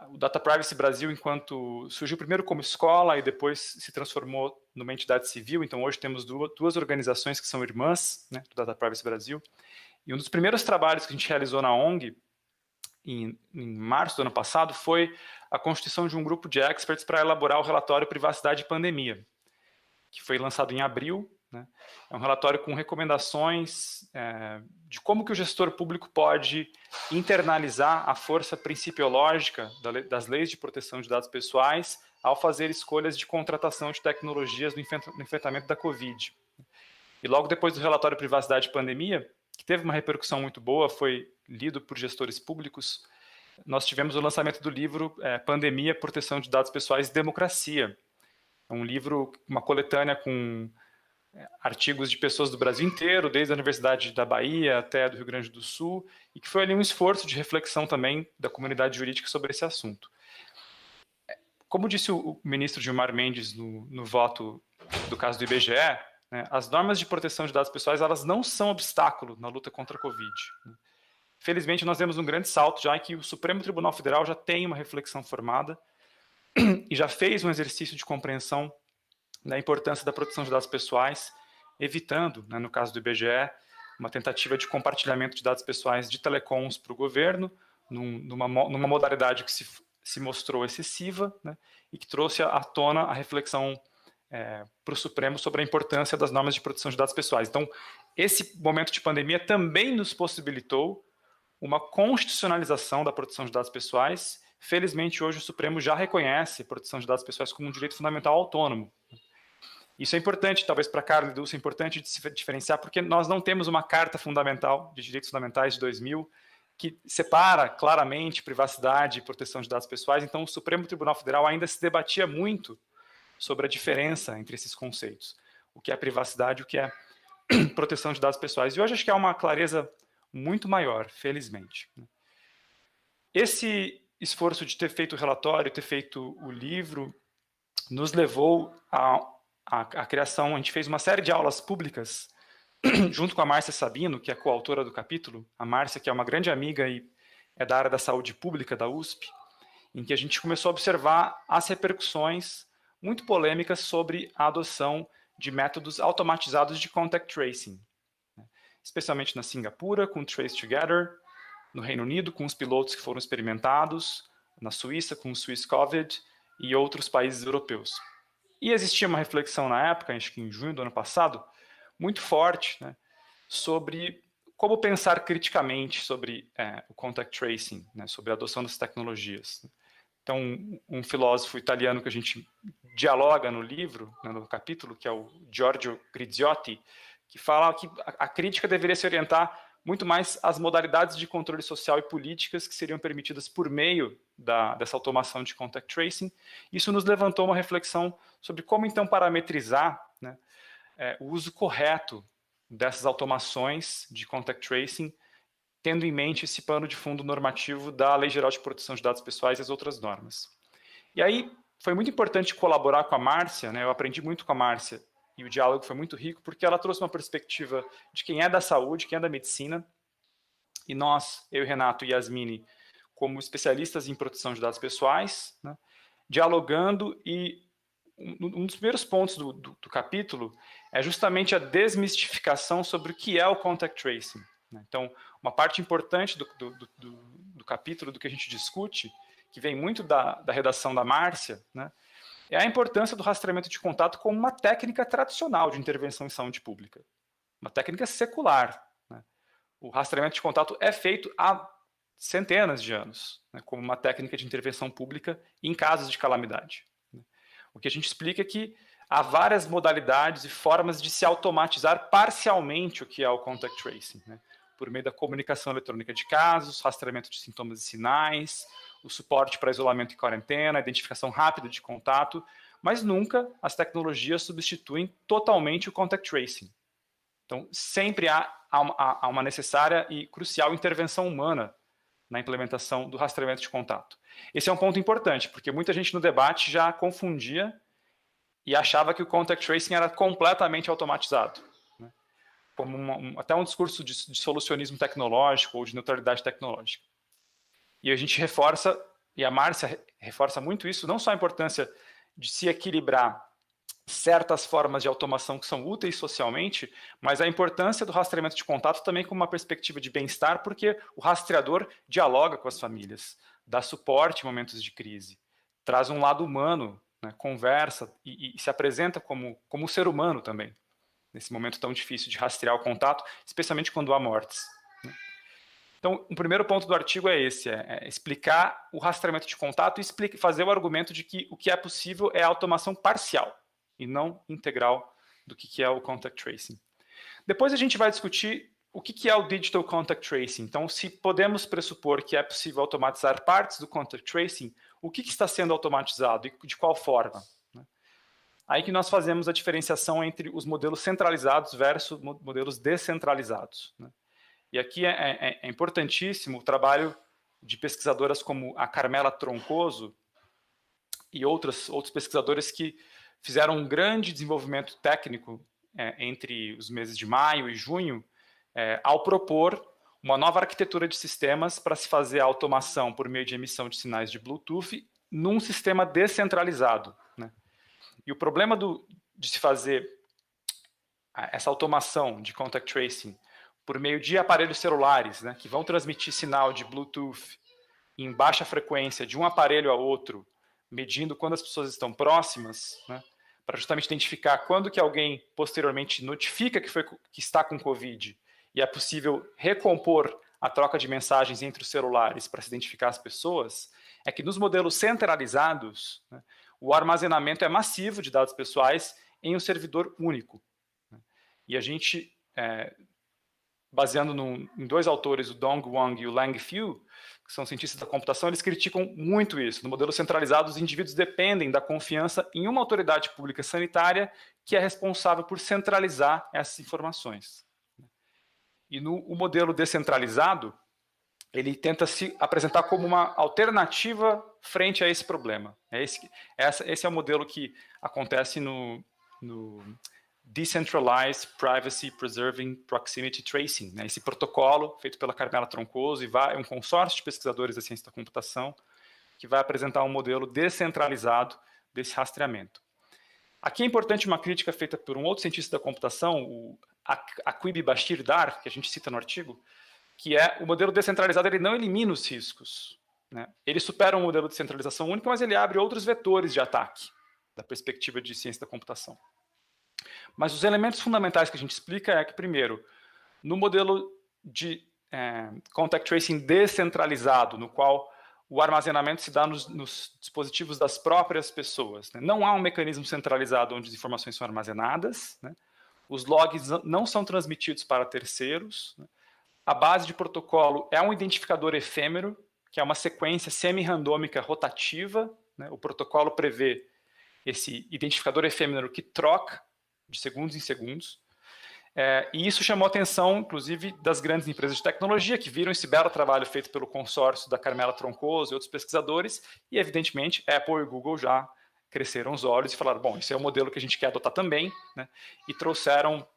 O Data Privacy Brasil, enquanto surgiu primeiro como escola e depois se transformou numa entidade civil, então hoje temos duas organizações que são irmãs, né, do Data Privacy Brasil, e um dos primeiros trabalhos que a gente realizou na ONG, em março do ano passado, foi a constituição de um grupo de experts para elaborar o relatório Privacidade e Pandemia, que foi lançado em abril, né? É um relatório com recomendações de como que o gestor público pode internalizar a força principiológica das leis de proteção de dados pessoais ao fazer escolhas de contratação de tecnologias no enfrentamento da Covid. E logo depois do relatório Privacidade e Pandemia, que teve uma repercussão muito boa, foi lido por gestores públicos, nós tivemos o lançamento do livro Pandemia, Proteção de Dados Pessoais e Democracia. É um livro, uma coletânea com artigos de pessoas do Brasil inteiro, desde a Universidade da Bahia até do Rio Grande do Sul, e que foi ali um esforço de reflexão também da comunidade jurídica sobre esse assunto. Como disse o ministro Gilmar Mendes no voto do caso do IBGE, né, as normas de proteção de dados pessoais elas não são obstáculo na luta contra a Covid. Felizmente, nós demos um grande salto já em que o Supremo Tribunal Federal já tem uma reflexão formada e já fez um exercício de compreensão da importância da proteção de dados pessoais, evitando, né, no caso do IBGE, uma tentativa de compartilhamento de dados pessoais de telecoms para o governo, numa modalidade que se mostrou excessiva, né, e que trouxe à tona a reflexão para o Supremo sobre a importância das normas de proteção de dados pessoais. Então, esse momento de pandemia também nos possibilitou uma constitucionalização da proteção de dados pessoais. Felizmente, hoje o Supremo já reconhece a proteção de dados pessoais como um direito fundamental autônomo. Isso é importante, talvez para a Carla e Dulce, é importante de se diferenciar, porque nós não temos uma Carta Fundamental de Direitos Fundamentais de 2000 que separa claramente privacidade e proteção de dados pessoais. Então, o Supremo Tribunal Federal ainda se debatia muito sobre a diferença entre esses conceitos, o que é privacidade e o que é proteção de dados pessoais. E hoje acho que há uma clareza muito maior, felizmente. Esse esforço de ter feito o relatório, ter feito o livro, nos levou a criação, a gente fez uma série de aulas públicas, junto com a Márcia Sabino, que é coautora do capítulo, a Márcia, que é uma grande amiga e é da área da saúde pública da USP, em que a gente começou a observar as repercussões muito polêmicas sobre a adoção de métodos automatizados de contact tracing, especialmente na Singapura, com Trace Together, no Reino Unido, com os pilotos que foram experimentados, na Suíça, com o Swiss Covid e outros países europeus. E existia uma reflexão na época, acho que em junho do ano passado, muito forte, né, sobre como pensar criticamente sobre o contact tracing, né, sobre a adoção dessas tecnologias. Então, um filósofo italiano que a gente dialoga no livro, né, no capítulo, que é o Giorgio Griziotti, que fala que a crítica deveria se orientar muito mais às modalidades de controle social e políticas que seriam permitidas por meio dessa automação de contact tracing. Isso nos levantou uma reflexão sobre como, então, parametrizar, né, o uso correto dessas automações de contact tracing, tendo em mente esse pano de fundo normativo da Lei Geral de Proteção de Dados Pessoais e as outras normas. E aí foi muito importante colaborar com a Márcia, né, eu aprendi muito com a Márcia, e o diálogo foi muito rico, porque ela trouxe uma perspectiva de quem é da saúde, quem é da medicina, e nós, eu e Renato e Yasmine, como especialistas em proteção de dados pessoais, né, dialogando, e um dos primeiros pontos do capítulo é justamente a desmistificação sobre o que é o contact tracing. Né? Então, uma parte importante do capítulo, do que a gente discute, que vem muito da redação da Márcia, né, é a importância do rastreamento de contato como uma técnica tradicional de intervenção em saúde pública, uma técnica secular. Né? O rastreamento de contato é feito há centenas de anos, né, como uma técnica de intervenção pública em casos de calamidade. Né? O que a gente explica é que há várias modalidades e formas de se automatizar parcialmente o que é o contact tracing, né? Por meio da comunicação eletrônica de casos, rastreamento de sintomas e sinais, o suporte para isolamento e quarentena, a identificação rápida de contato, mas nunca as tecnologias substituem totalmente o contact tracing. Então, sempre há uma necessária e crucial intervenção humana na implementação do rastreamento de contato. Esse é um ponto importante, porque muita gente no debate já confundia e achava que o contact tracing era completamente automatizado. Né? como até um discurso de solucionismo tecnológico ou de neutralidade tecnológica. E a gente reforça, e a Márcia reforça muito isso, não só a importância de se equilibrar certas formas de automação que são úteis socialmente, mas a importância do rastreamento de contato também como uma perspectiva de bem-estar, porque o rastreador dialoga com as famílias, dá suporte em momentos de crise, traz um lado humano, né, conversa e se apresenta como ser humano também, nesse momento tão difícil de rastrear o contato, especialmente quando há mortes. Né. Então, o primeiro ponto do artigo é esse, é explicar o rastreamento de contato e fazer o argumento de que o que é possível é a automação parcial e não integral do que é o contact tracing. Depois a gente vai discutir o que é o digital contact tracing. Então, se podemos pressupor que é possível automatizar partes do contact tracing, o que está sendo automatizado e de qual forma? Aí que nós fazemos a diferenciação entre os modelos centralizados versus modelos descentralizados. E aqui é importantíssimo o trabalho de pesquisadoras como a Carmela Troncoso e outros pesquisadores que fizeram um grande desenvolvimento técnico entre os meses de maio e junho, ao propor uma nova arquitetura de sistemas para se fazer a automação por meio de emissão de sinais de Bluetooth num sistema descentralizado. Né? E o problema de se fazer essa automação de contact tracing por meio de aparelhos celulares, né, que vão transmitir sinal de Bluetooth em baixa frequência de um aparelho a outro, medindo quando as pessoas estão próximas, né, para justamente identificar quando que alguém posteriormente notifica que está com Covid e é possível recompor a troca de mensagens entre os celulares para se identificar as pessoas, é que nos modelos centralizados, né, o armazenamento é massivo de dados pessoais em um servidor único. Né, e a gente, baseando em dois autores, o Dong Wang e o Lang Fu, que são cientistas da computação, eles criticam muito isso. No modelo centralizado, os indivíduos dependem da confiança em uma autoridade pública sanitária que é responsável por centralizar essas informações. E no modelo descentralizado, ele tenta se apresentar como uma alternativa frente a esse problema. Esse é o modelo que acontece no Decentralized Privacy Preserving Proximity Tracing, né? Esse protocolo feito pela Carmela Troncoso e é um consórcio de pesquisadores da ciência da computação que vai apresentar um modelo descentralizado desse rastreamento. Aqui é importante uma crítica feita por um outro cientista da computação, o Aqib Bashir Dar, que a gente cita no artigo, que é o modelo descentralizado, ele não elimina os riscos. Né? Ele supera um modelo de centralização única, mas ele abre outros vetores de ataque, da perspectiva de ciência da computação. Mas os elementos fundamentais que a gente explica é que, primeiro, no modelo de contact tracing descentralizado, no qual o armazenamento se dá nos dispositivos das próprias pessoas, né? Não há um mecanismo centralizado onde as informações são armazenadas, né? Os logs não são transmitidos para terceiros, né? A base de protocolo é um identificador efêmero, que é uma sequência semi-randômica rotativa, né? O protocolo prevê esse identificador efêmero que troca de segundos em segundos, e isso chamou a atenção, inclusive, das grandes empresas de tecnologia, que viram esse belo trabalho feito pelo consórcio da Carmela Troncoso e outros pesquisadores, e, evidentemente, Apple e Google já cresceram os olhos e falaram, bom, esse é o modelo que a gente quer adotar também, né? E trouxeram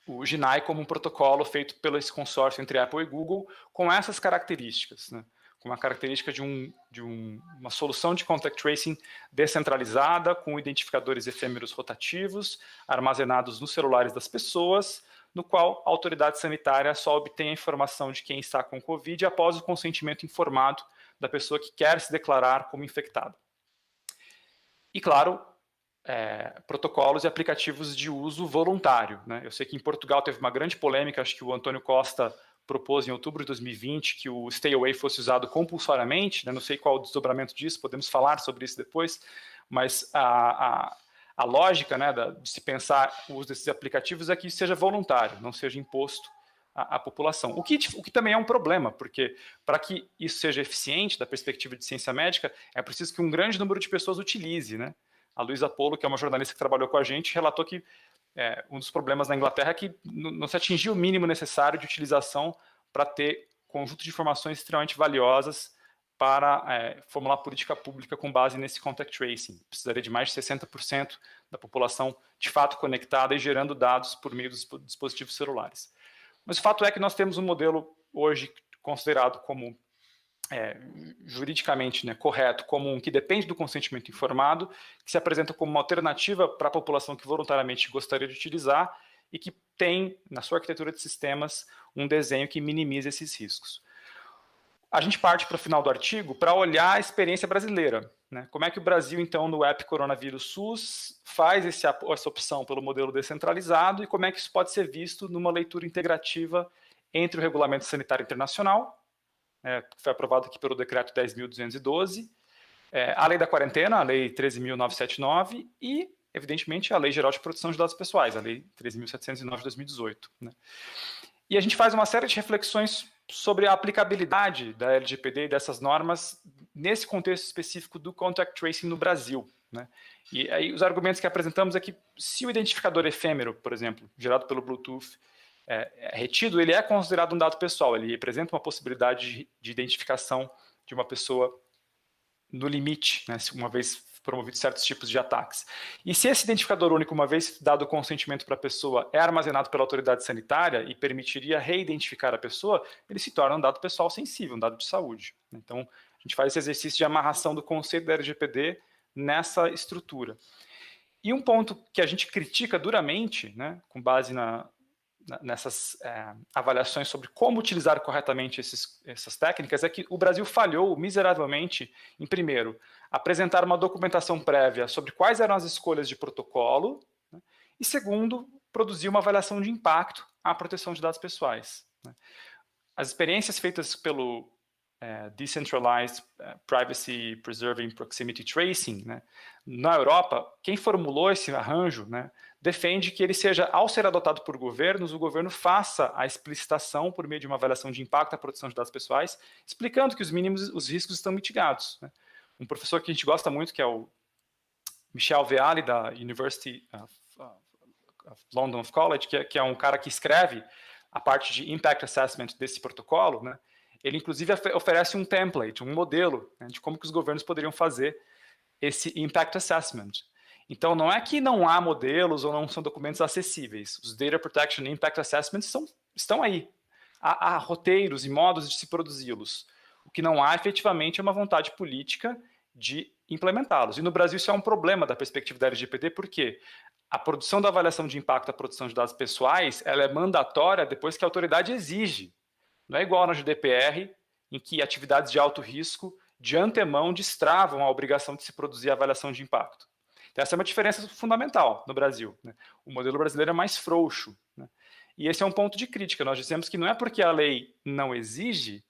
o GNAI como um protocolo feito pelo esse consórcio entre Apple e Google com essas características, né? Com uma característica de uma solução de contact tracing descentralizada, com identificadores efêmeros rotativos, armazenados nos celulares das pessoas, no qual a autoridade sanitária só obtém a informação de quem está com Covid após o consentimento informado da pessoa que quer se declarar como infectada. E, claro, protocolos e aplicativos de uso voluntário. Né? Eu sei que em Portugal teve uma grande polêmica, acho que o Antônio Costa propôs em outubro de 2020 que o Stay Away fosse usado compulsoriamente, né? Não sei qual o desdobramento disso, podemos falar sobre isso depois, mas a lógica, né, de se pensar o uso desses aplicativos é que isso seja voluntário, não seja imposto à população. O que também é um problema, porque para que isso seja eficiente da perspectiva de ciência médica, é preciso que um grande número de pessoas utilize. Né? A Luísa Polo, que é uma jornalista que trabalhou com a gente, relatou que um dos problemas na Inglaterra é que não se atingiu o mínimo necessário de utilização para ter conjunto de informações extremamente valiosas para formular política pública com base nesse contact tracing. Precisaria de mais de 60% da população de fato conectada e gerando dados por meio dos dispositivos celulares. Mas o fato é que nós temos um modelo hoje considerado como juridicamente, né, correto, como um que depende do consentimento informado, que se apresenta como uma alternativa para a população que voluntariamente gostaria de utilizar e que tem, na sua arquitetura de sistemas, um desenho que minimiza esses riscos. A gente parte para o final do artigo para olhar a experiência brasileira. Né? Como é que o Brasil, então, no app Coronavírus SUS, faz essa opção pelo modelo descentralizado e como é que isso pode ser visto numa leitura integrativa entre o Regulamento Sanitário Internacional, que foi aprovado aqui pelo Decreto 10.212, a Lei da Quarentena, a Lei 13.979, e, evidentemente, a Lei Geral de Proteção de Dados Pessoais, a Lei 13.709 de 2018. Né? E a gente faz uma série de reflexões sobre a aplicabilidade da LGPD e dessas normas nesse contexto específico do contact tracing no Brasil. Né? E aí os argumentos que apresentamos é que se o identificador efêmero, por exemplo, gerado pelo Bluetooth, é retido, ele é considerado um dado pessoal, ele representa uma possibilidade de identificação de uma pessoa no limite, né, uma vez promovidos certos tipos de ataques. E se esse identificador único, uma vez dado o consentimento para a pessoa, é armazenado pela autoridade sanitária e permitiria reidentificar a pessoa, ele se torna um dado pessoal sensível, um dado de saúde. Então, a gente faz esse exercício de amarração do conceito da LGPD nessa estrutura. E um ponto que a gente critica duramente, né, com base nessas avaliações sobre como utilizar corretamente essas técnicas, é que o Brasil falhou miseravelmente em, primeiro, apresentar uma documentação prévia sobre quais eram as escolhas de protocolo, né, e, segundo, produzir uma avaliação de impacto à proteção de dados pessoais. Né. As experiências feitas pelo Decentralized Privacy Preserving Proximity Tracing, né, na Europa, quem formulou esse arranjo, né, defende que ele seja, ao ser adotado por governos, o governo faça a explicitação por meio de uma avaliação de impacto à proteção de dados pessoais, explicando que os riscos estão mitigados. Né. Um professor que a gente gosta muito, que é o Michel Veali, da University of London College, que é um cara que escreve a parte de Impact Assessment desse protocolo, né, ele, inclusive, oferece um template, um modelo, né, de como que os governos poderiam fazer esse Impact Assessment. Então, não é que não há modelos ou não são documentos acessíveis. Os Data Protection e Impact Assessments estão aí. Há roteiros e modos de se produzi-los. O que não há, efetivamente, é uma vontade política de implementá-los. E no Brasil isso é um problema da perspectiva da LGPD, porque a produção da avaliação de impacto à produção de dados pessoais, ela é mandatória depois que a autoridade exige. Não é igual na GDPR, em que atividades de alto risco, de antemão, destravam a obrigação de se produzir a avaliação de impacto. Então, essa é uma diferença fundamental no Brasil. Né? O modelo brasileiro é mais frouxo. Né? E esse é um ponto de crítica. Nós dizemos que não é porque a lei não exige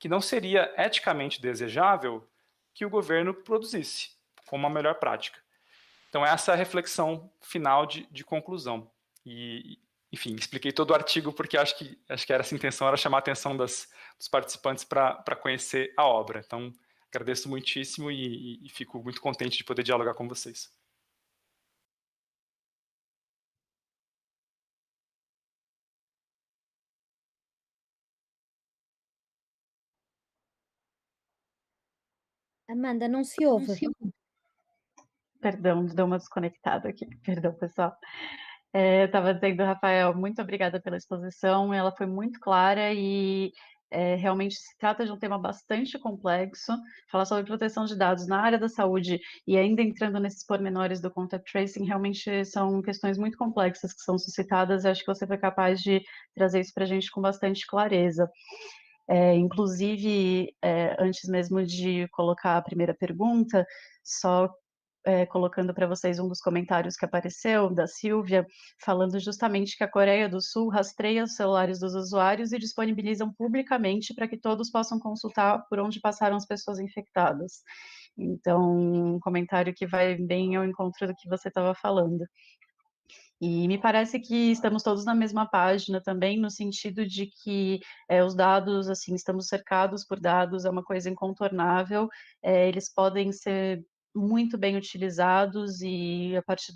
que não seria eticamente desejável que o governo produzisse como uma melhor prática. Então, essa é a reflexão final de conclusão. E, enfim, expliquei todo o artigo porque acho que era essa a intenção, era chamar a atenção dos participantes para conhecer a obra. Então, agradeço muitíssimo e fico muito contente de poder dialogar com vocês. Amanda, não se ouve. Perdão, deu uma desconectada aqui. Perdão, pessoal. Eu estava dizendo, Rafael, muito obrigada pela exposição. Ela foi muito clara e realmente se trata de um tema bastante complexo. Falar sobre proteção de dados na área da saúde e ainda entrando nesses pormenores do contact tracing, realmente são questões muito complexas que são suscitadas. Eu acho que você foi capaz de trazer isso para a gente com bastante clareza. Inclusive, antes mesmo de colocar a primeira pergunta, só colocando para vocês um dos comentários que apareceu, da Silvia, falando justamente que a Coreia do Sul rastreia os celulares dos usuários e disponibilizam publicamente para que todos possam consultar por onde passaram as pessoas infectadas. Então, um comentário que vai bem ao encontro do que você estava falando. E me parece que estamos todos na mesma página também, no sentido de que os dados, assim, estamos cercados por dados, é uma coisa incontornável, eles podem ser muito bem utilizados e a partir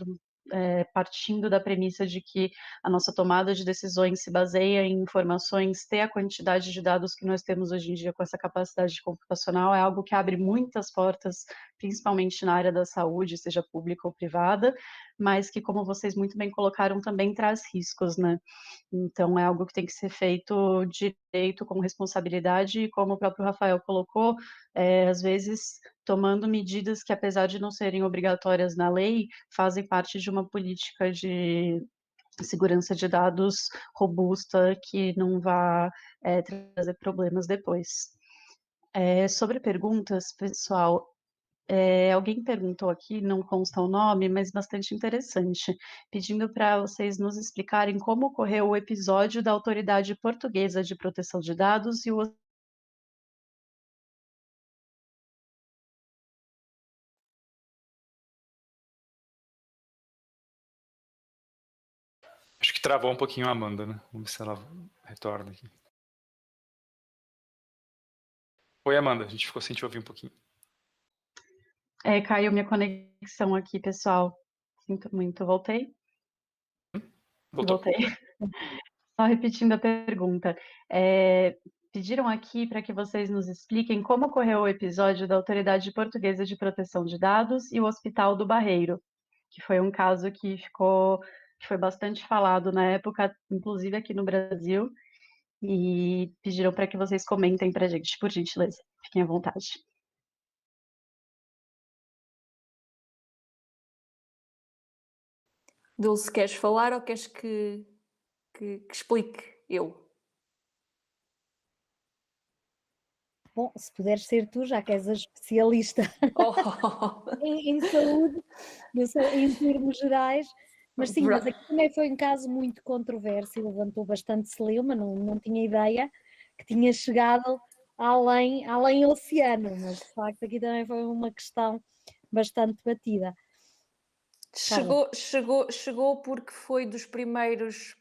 partindo da premissa de que a nossa tomada de decisões se baseia em informações, ter a quantidade de dados que nós temos hoje em dia com essa capacidade computacional é algo que abre muitas portas, principalmente na área da saúde, seja pública ou privada, mas que, como vocês muito bem colocaram, também traz riscos, né? Então, é algo que tem que ser feito direito, com responsabilidade, e como o próprio Rafael colocou, às vezes tomando medidas que, apesar de não serem obrigatórias na lei, fazem parte de uma política de segurança de dados robusta que não vá trazer problemas depois. Sobre perguntas, pessoal, alguém perguntou aqui, não consta o nome, mas bastante interessante, pedindo para vocês nos explicarem como ocorreu o episódio da Autoridade Portuguesa de Proteção de Dados e o... Acho que travou um pouquinho a Amanda, né? Vamos ver se ela retorna aqui. Oi, Amanda, a gente ficou sem te ouvir um pouquinho. Caiu minha conexão aqui, pessoal. Sinto muito. Voltei? Voltou. Voltei. Só repetindo a pergunta. Pediram aqui para que vocês nos expliquem como ocorreu o episódio da Autoridade Portuguesa de Proteção de Dados e o Hospital do Barreiro, que foi um caso que foi bastante falado na época, inclusive aqui no Brasil, e pediram para que vocês comentem para a gente, por gentileza. Fiquem à vontade. Dulce, queres falar ou queres que explique eu? Bom, se puderes ser tu, já que és a especialista Oh. em saúde, em termos gerais, mas sim, mas aqui também foi um caso muito controverso e levantou bastante celeuma, não tinha ideia que tinha chegado além oceano, mas de facto aqui também foi uma questão bastante batida. Chegou porque foi das primeiras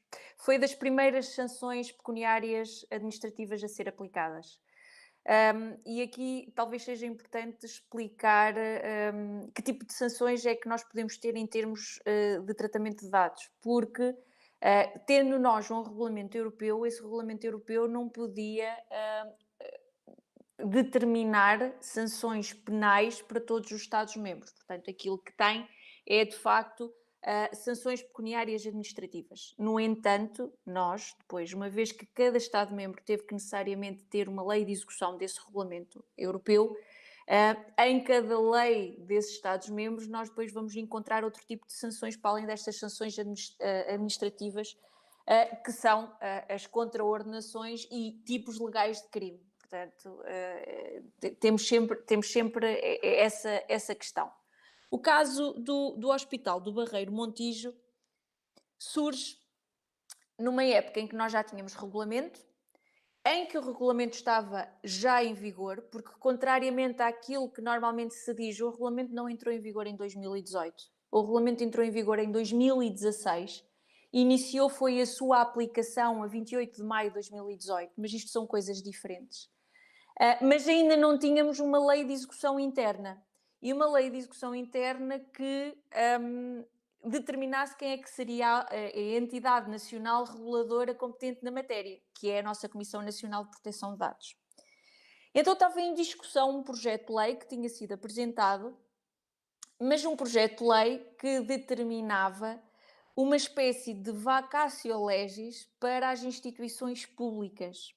sanções pecuniárias administrativas a ser aplicadas. E aqui talvez seja importante explicar que tipo de sanções é que nós podemos ter em termos de tratamento de dados, porque tendo nós um regulamento europeu, esse regulamento europeu não podia determinar sanções penais para todos os Estados-membros. Portanto, aquilo que tem é, de facto, sanções pecuniárias administrativas. No entanto, nós, depois, uma vez que cada Estado-membro teve que necessariamente ter uma lei de execução desse regulamento europeu, em cada lei desses Estados-membros, nós depois vamos encontrar outro tipo de sanções para além destas sanções administrativas, que são as contraordenações e tipos legais de crime. Portanto, temos sempre essa questão. O caso do Hospital do Barreiro Montijo surge numa época em que nós já tínhamos regulamento, em que o regulamento estava já em vigor, porque contrariamente àquilo que normalmente se diz, o regulamento não entrou em vigor em 2018. O regulamento entrou em vigor em 2016. Foi a sua aplicação a 28 de maio de 2018, mas isto são coisas diferentes. Mas ainda não tínhamos uma lei de execução interna. E uma lei de execução interna que determinasse quem é que seria a entidade nacional reguladora competente na matéria, que é a nossa Comissão Nacional de Proteção de Dados. Então estava em discussão um projeto de lei que tinha sido apresentado, mas um projeto de lei que determinava uma espécie de vacatio legis para as instituições públicas.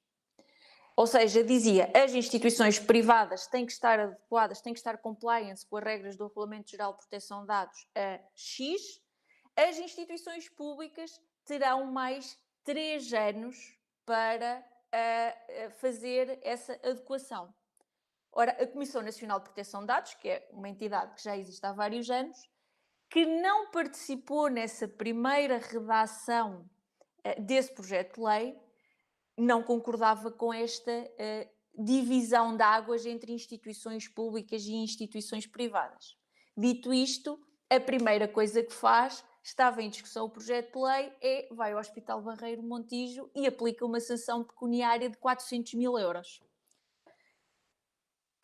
Ou seja, dizia, as instituições privadas têm que estar adequadas, têm que estar compliance com as regras do Regulamento Geral de Proteção de Dados a X, as instituições públicas terão mais 3 anos para fazer essa adequação. Ora, a Comissão Nacional de Proteção de Dados, que é uma entidade que já existe há vários anos, que não participou nessa primeira redação desse projeto de lei, não concordava com esta divisão de águas entre instituições públicas e instituições privadas. Dito isto, a primeira coisa que faz, estava em discussão o projeto de lei, vai ao Hospital Barreiro Montijo e aplica uma sanção pecuniária de 400 mil euros.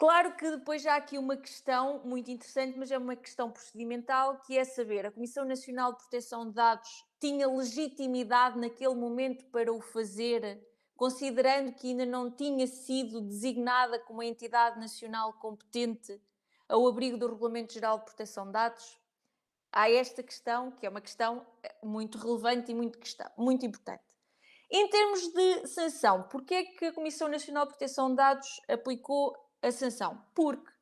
Claro que depois já há aqui uma questão muito interessante, mas é uma questão procedimental, que é saber, a Comissão Nacional de Proteção de Dados tinha legitimidade naquele momento para o fazer, considerando que ainda não tinha sido designada como a entidade nacional competente ao abrigo do Regulamento Geral de Proteção de Dados? Há esta questão, que é uma questão muito relevante e muito importante. Em termos de sanção, porquê é que a Comissão Nacional de Proteção de Dados aplicou a sanção? Porque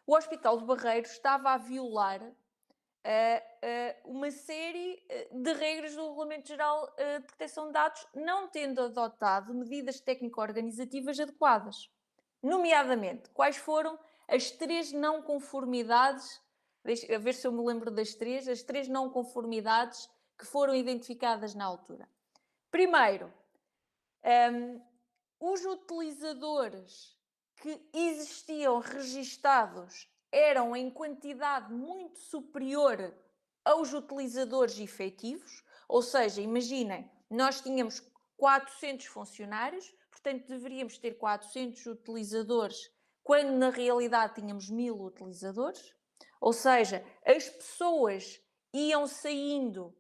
o Hospital do Barreiro estava a violar uma série de regras do Regulamento Geral de Proteção de Dados, não tendo adotado medidas técnico-organizativas adequadas. Nomeadamente, quais foram as 3 não conformidades, a ver se eu me lembro das 3, as 3 não conformidades que foram identificadas na altura. Primeiro, os utilizadores que existiam registados eram em quantidade muito superior aos utilizadores efetivos, ou seja, imaginem, nós tínhamos 400 funcionários, portanto deveríamos ter 400 utilizadores, quando na realidade tínhamos 1000 utilizadores, ou seja, as pessoas iam saindo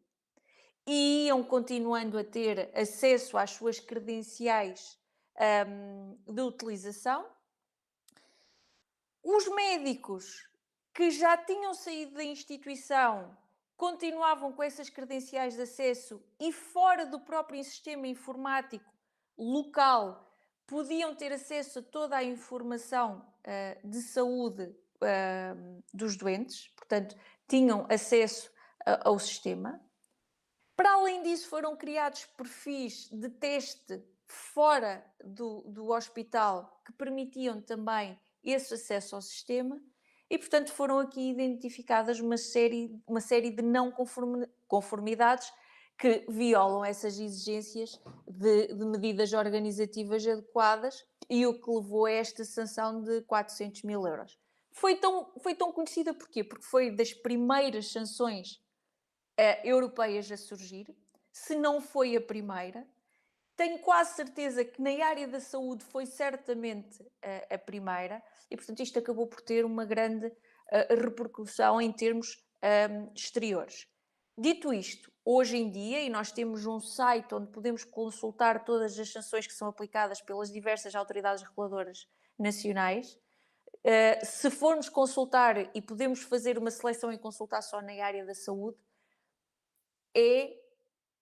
e iam continuando a ter acesso às suas credenciais de utilização. Os médicos que já tinham saído da instituição continuavam com essas credenciais de acesso e fora do próprio sistema informático local podiam ter acesso a toda a informação de saúde dos doentes, portanto, tinham acesso ao sistema. Para além disso, foram criados perfis de teste fora do hospital que permitiam também esse acesso ao sistema e, portanto, foram aqui identificadas uma série de não conformidades que violam essas exigências de medidas organizativas adequadas e o que levou a esta sanção de 400 mil euros. Foi tão conhecida porquê? Porque foi das primeiras sanções europeias a surgir, se não foi a primeira. Tenho quase certeza que na área da saúde foi certamente a primeira e, portanto, isto acabou por ter uma grande repercussão em termos exteriores. Dito isto, hoje em dia, e nós temos um site onde podemos consultar todas as sanções que são aplicadas pelas diversas autoridades reguladoras nacionais, se formos consultar e podemos fazer uma seleção e consultar só na área da saúde, é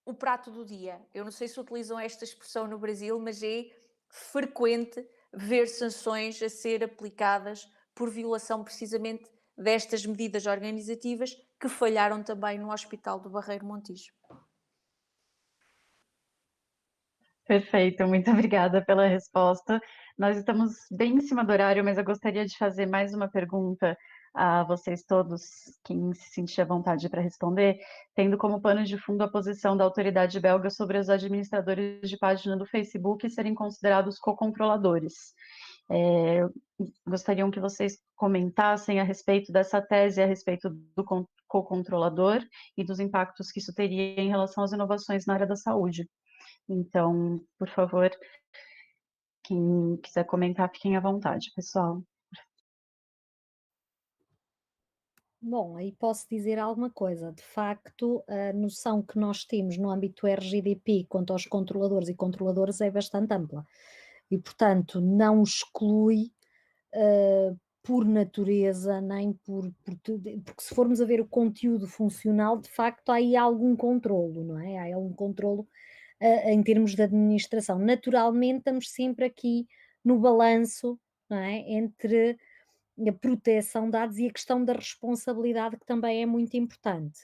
o prato do dia. Eu não sei se utilizam esta expressão no Brasil, mas é frequente ver sanções a ser aplicadas por violação precisamente destas medidas organizativas que falharam também no Hospital do Barreiro Montijo. Perfeito, muito obrigada pela resposta. Nós estamos bem em cima do horário, mas eu gostaria de fazer mais uma pergunta a vocês todos, quem se sentir à vontade para responder, tendo como pano de fundo a posição da autoridade belga sobre os administradores de página do Facebook serem considerados co-controladores. Gostariam que vocês comentassem a respeito dessa tese, a respeito do co-controlador e dos impactos que isso teria em relação às inovações na área da saúde. Então, por favor, quem quiser comentar, fiquem à vontade, pessoal. Bom, aí posso dizer alguma coisa. De facto, a noção que nós temos no âmbito do RGDP quanto aos controladores e controladoras é bastante ampla. E, portanto, não exclui por natureza, nem porque se formos a ver o conteúdo funcional, de facto há aí algum controlo, não é? Há algum controlo em termos de administração. Naturalmente estamos sempre aqui no balanço, não é? Entre a proteção de dados e a questão da responsabilidade, que também é muito importante.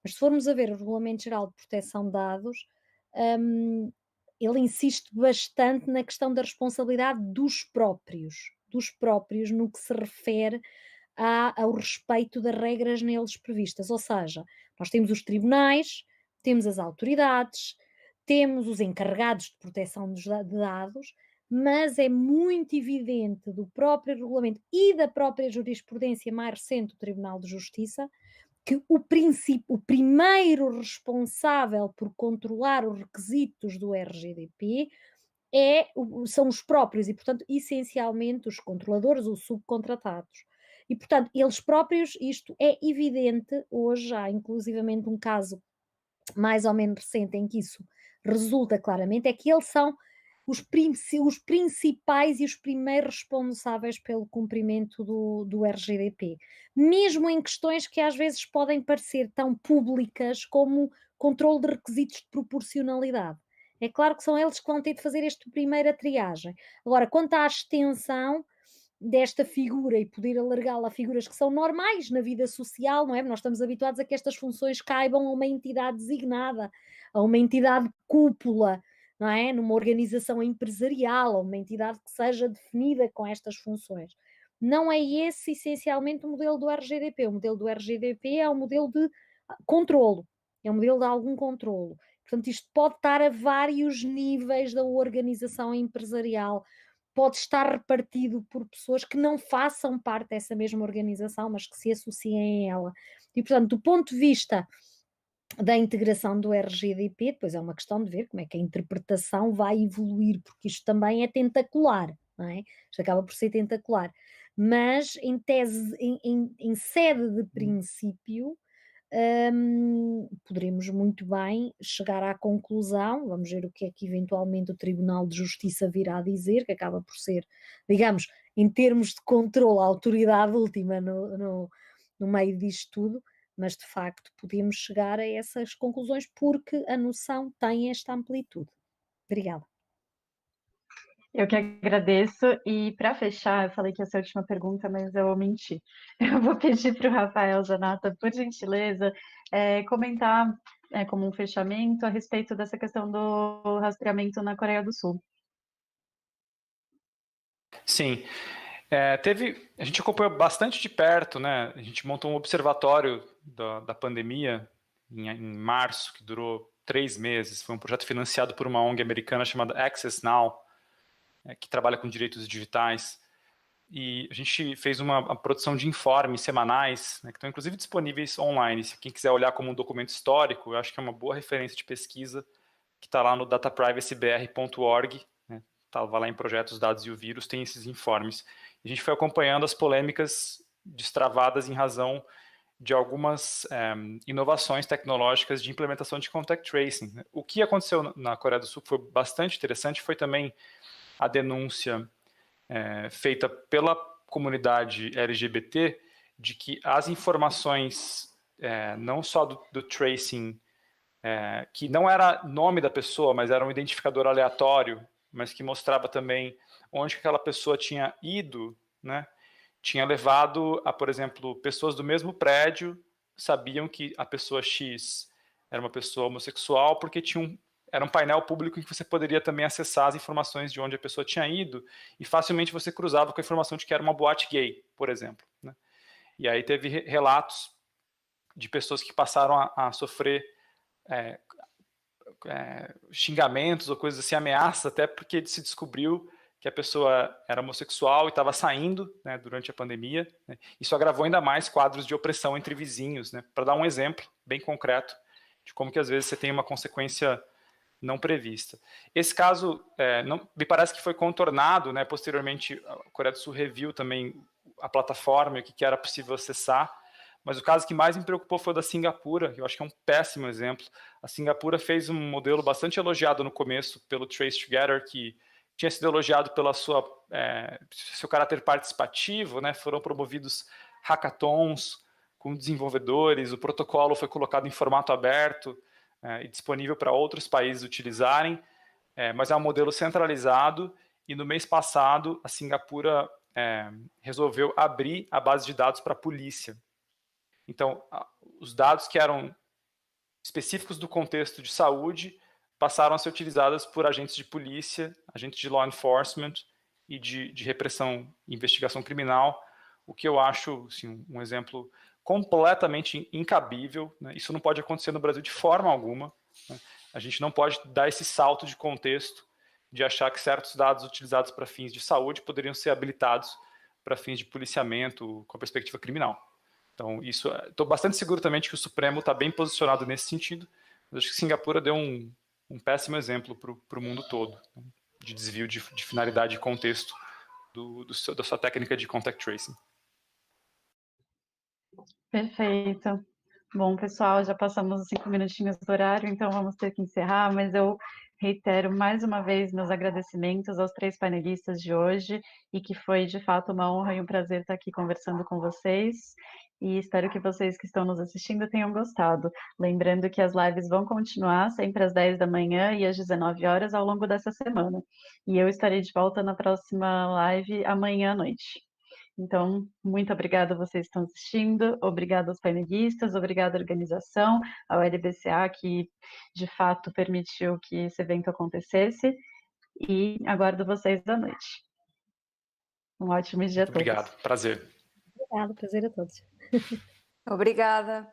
Mas se formos a ver o Regulamento Geral de Proteção de Dados, ele insiste bastante na questão da responsabilidade dos próprios no que se refere ao respeito das regras neles previstas. Ou seja, nós temos os tribunais, temos as autoridades, temos os encarregados de proteção de dados, mas é muito evidente do próprio regulamento e da própria jurisprudência mais recente do Tribunal de Justiça que o primeiro responsável por controlar os requisitos do RGDP são os próprios e, portanto, essencialmente os controladores ou subcontratados. E, portanto, eles próprios, isto é evidente, hoje há inclusivamente um caso mais ou menos recente em que isso resulta claramente, é que eles são os principais e os primeiros responsáveis pelo cumprimento do RGDP, mesmo em questões que às vezes podem parecer tão públicas como controle de requisitos de proporcionalidade. É claro que são eles que vão ter de fazer esta primeira triagem. Agora, quanto à extensão desta figura e poder alargá-la a figuras que são normais na vida social, não é? Nós estamos habituados a que estas funções caibam a uma entidade designada, a uma entidade cúpula, não é? Numa organização empresarial, a uma entidade que seja definida com estas funções. Não é esse essencialmente o modelo do RGDP. O modelo do RGDP é um modelo de controlo, é um modelo de algum controlo. Portanto, isto pode estar a vários níveis da organização empresarial, pode estar repartido por pessoas que não façam parte dessa mesma organização, mas que se associem a ela. E, portanto, do ponto de vista da integração do RGDP, depois é uma questão de ver como é que a interpretação vai evoluir, porque isto também é tentacular, não é? Isto acaba por ser tentacular. Mas, em tese, em sede de princípio, poderemos muito bem chegar à conclusão, vamos ver o que é que eventualmente o Tribunal de Justiça virá dizer, que acaba por ser, digamos, em termos de controle, a autoridade última no meio disto tudo, mas de facto podemos chegar a essas conclusões porque a noção tem esta amplitude. Obrigada. Eu que agradeço. E para fechar, eu falei que ia ser a última pergunta, mas eu menti. Eu vou pedir para o Rafael Zanata, por gentileza, comentar como um fechamento a respeito dessa questão do rastreamento na Coreia do Sul. Sim. A gente acompanhou bastante de perto, né? A gente montou um observatório da pandemia em março, que durou 3 meses. Foi um projeto financiado por uma ONG americana chamada Access Now, que trabalha com direitos digitais. E a gente fez uma produção de informes semanais, né, que estão inclusive disponíveis online. Se quem quiser olhar como um documento histórico, eu acho que é uma boa referência de pesquisa, que está lá no dataprivacybr.org, né, vai lá em projetos, dados e o vírus, tem esses informes. A gente foi acompanhando as polêmicas destravadas em razão de algumas inovações tecnológicas de implementação de contact tracing. O que aconteceu na Coreia do Sul que foi bastante interessante foi também a denúncia feita pela comunidade LGBT de que as informações, não só do tracing, que não era nome da pessoa, mas era um identificador aleatório, mas que mostrava também onde aquela pessoa tinha ido, né, tinha levado a, por exemplo, pessoas do mesmo prédio sabiam que a pessoa X era uma pessoa homossexual porque era um painel público em que você poderia também acessar as informações de onde a pessoa tinha ido e facilmente você cruzava com a informação de que era uma boate gay, por exemplo, né? E aí teve relatos de pessoas que passaram a sofrer xingamentos ou coisas assim, ameaças, até porque se descobriu que a pessoa era homossexual e estava saindo, né, durante a pandemia, né? Isso agravou ainda mais quadros de opressão entre vizinhos, né? Para dar um exemplo bem concreto de como que às vezes você tem uma consequência não prevista. Esse caso, me parece que foi contornado, né? Posteriormente, a Coreia do Sul reviu também a plataforma e o que era possível acessar, mas o caso que mais me preocupou foi o da Singapura, que eu acho que é um péssimo exemplo. A Singapura fez um modelo bastante elogiado no começo pelo Trace Together, que tinha sido elogiado pela seu caráter participativo, né? Foram promovidos hackathons com desenvolvedores, o protocolo foi colocado em formato aberto, e disponível para outros países utilizarem, mas é um modelo centralizado e no mês passado a Singapura resolveu abrir a base de dados para a polícia. Então, os dados que eram específicos do contexto de saúde passaram a ser utilizados por agentes de polícia, agentes de law enforcement e de repressão e investigação criminal, o que eu acho assim, um exemplo completamente incabível, né? Isso não pode acontecer no Brasil de forma alguma, né? A gente não pode dar esse salto de contexto de achar que certos dados utilizados para fins de saúde poderiam ser habilitados para fins de policiamento com a perspectiva criminal. Então, estou bastante seguro também de que o Supremo está bem posicionado nesse sentido, mas acho que Singapura deu um péssimo exemplo para o mundo todo. de desvio de finalidade e contexto da sua técnica de contact tracing. Perfeito. Bom, pessoal, já passamos os 5 minutinhos do horário, então vamos ter que encerrar, mas eu reitero mais uma vez meus agradecimentos aos 3 panelistas de hoje, e que foi de fato uma honra e um prazer estar aqui conversando com vocês, e espero que vocês que estão nos assistindo tenham gostado. Lembrando que as lives vão continuar sempre às 10 da manhã e às 19 horas ao longo dessa semana, e eu estarei de volta na próxima live amanhã à noite. Então, muito obrigada a vocês que estão assistindo, obrigada aos panelistas, obrigada à organização, ao LBCA, que de fato permitiu que esse evento acontecesse, e aguardo vocês à noite. Um ótimo dia a todos. Obrigado, prazer. Obrigada, prazer a todos. Obrigada.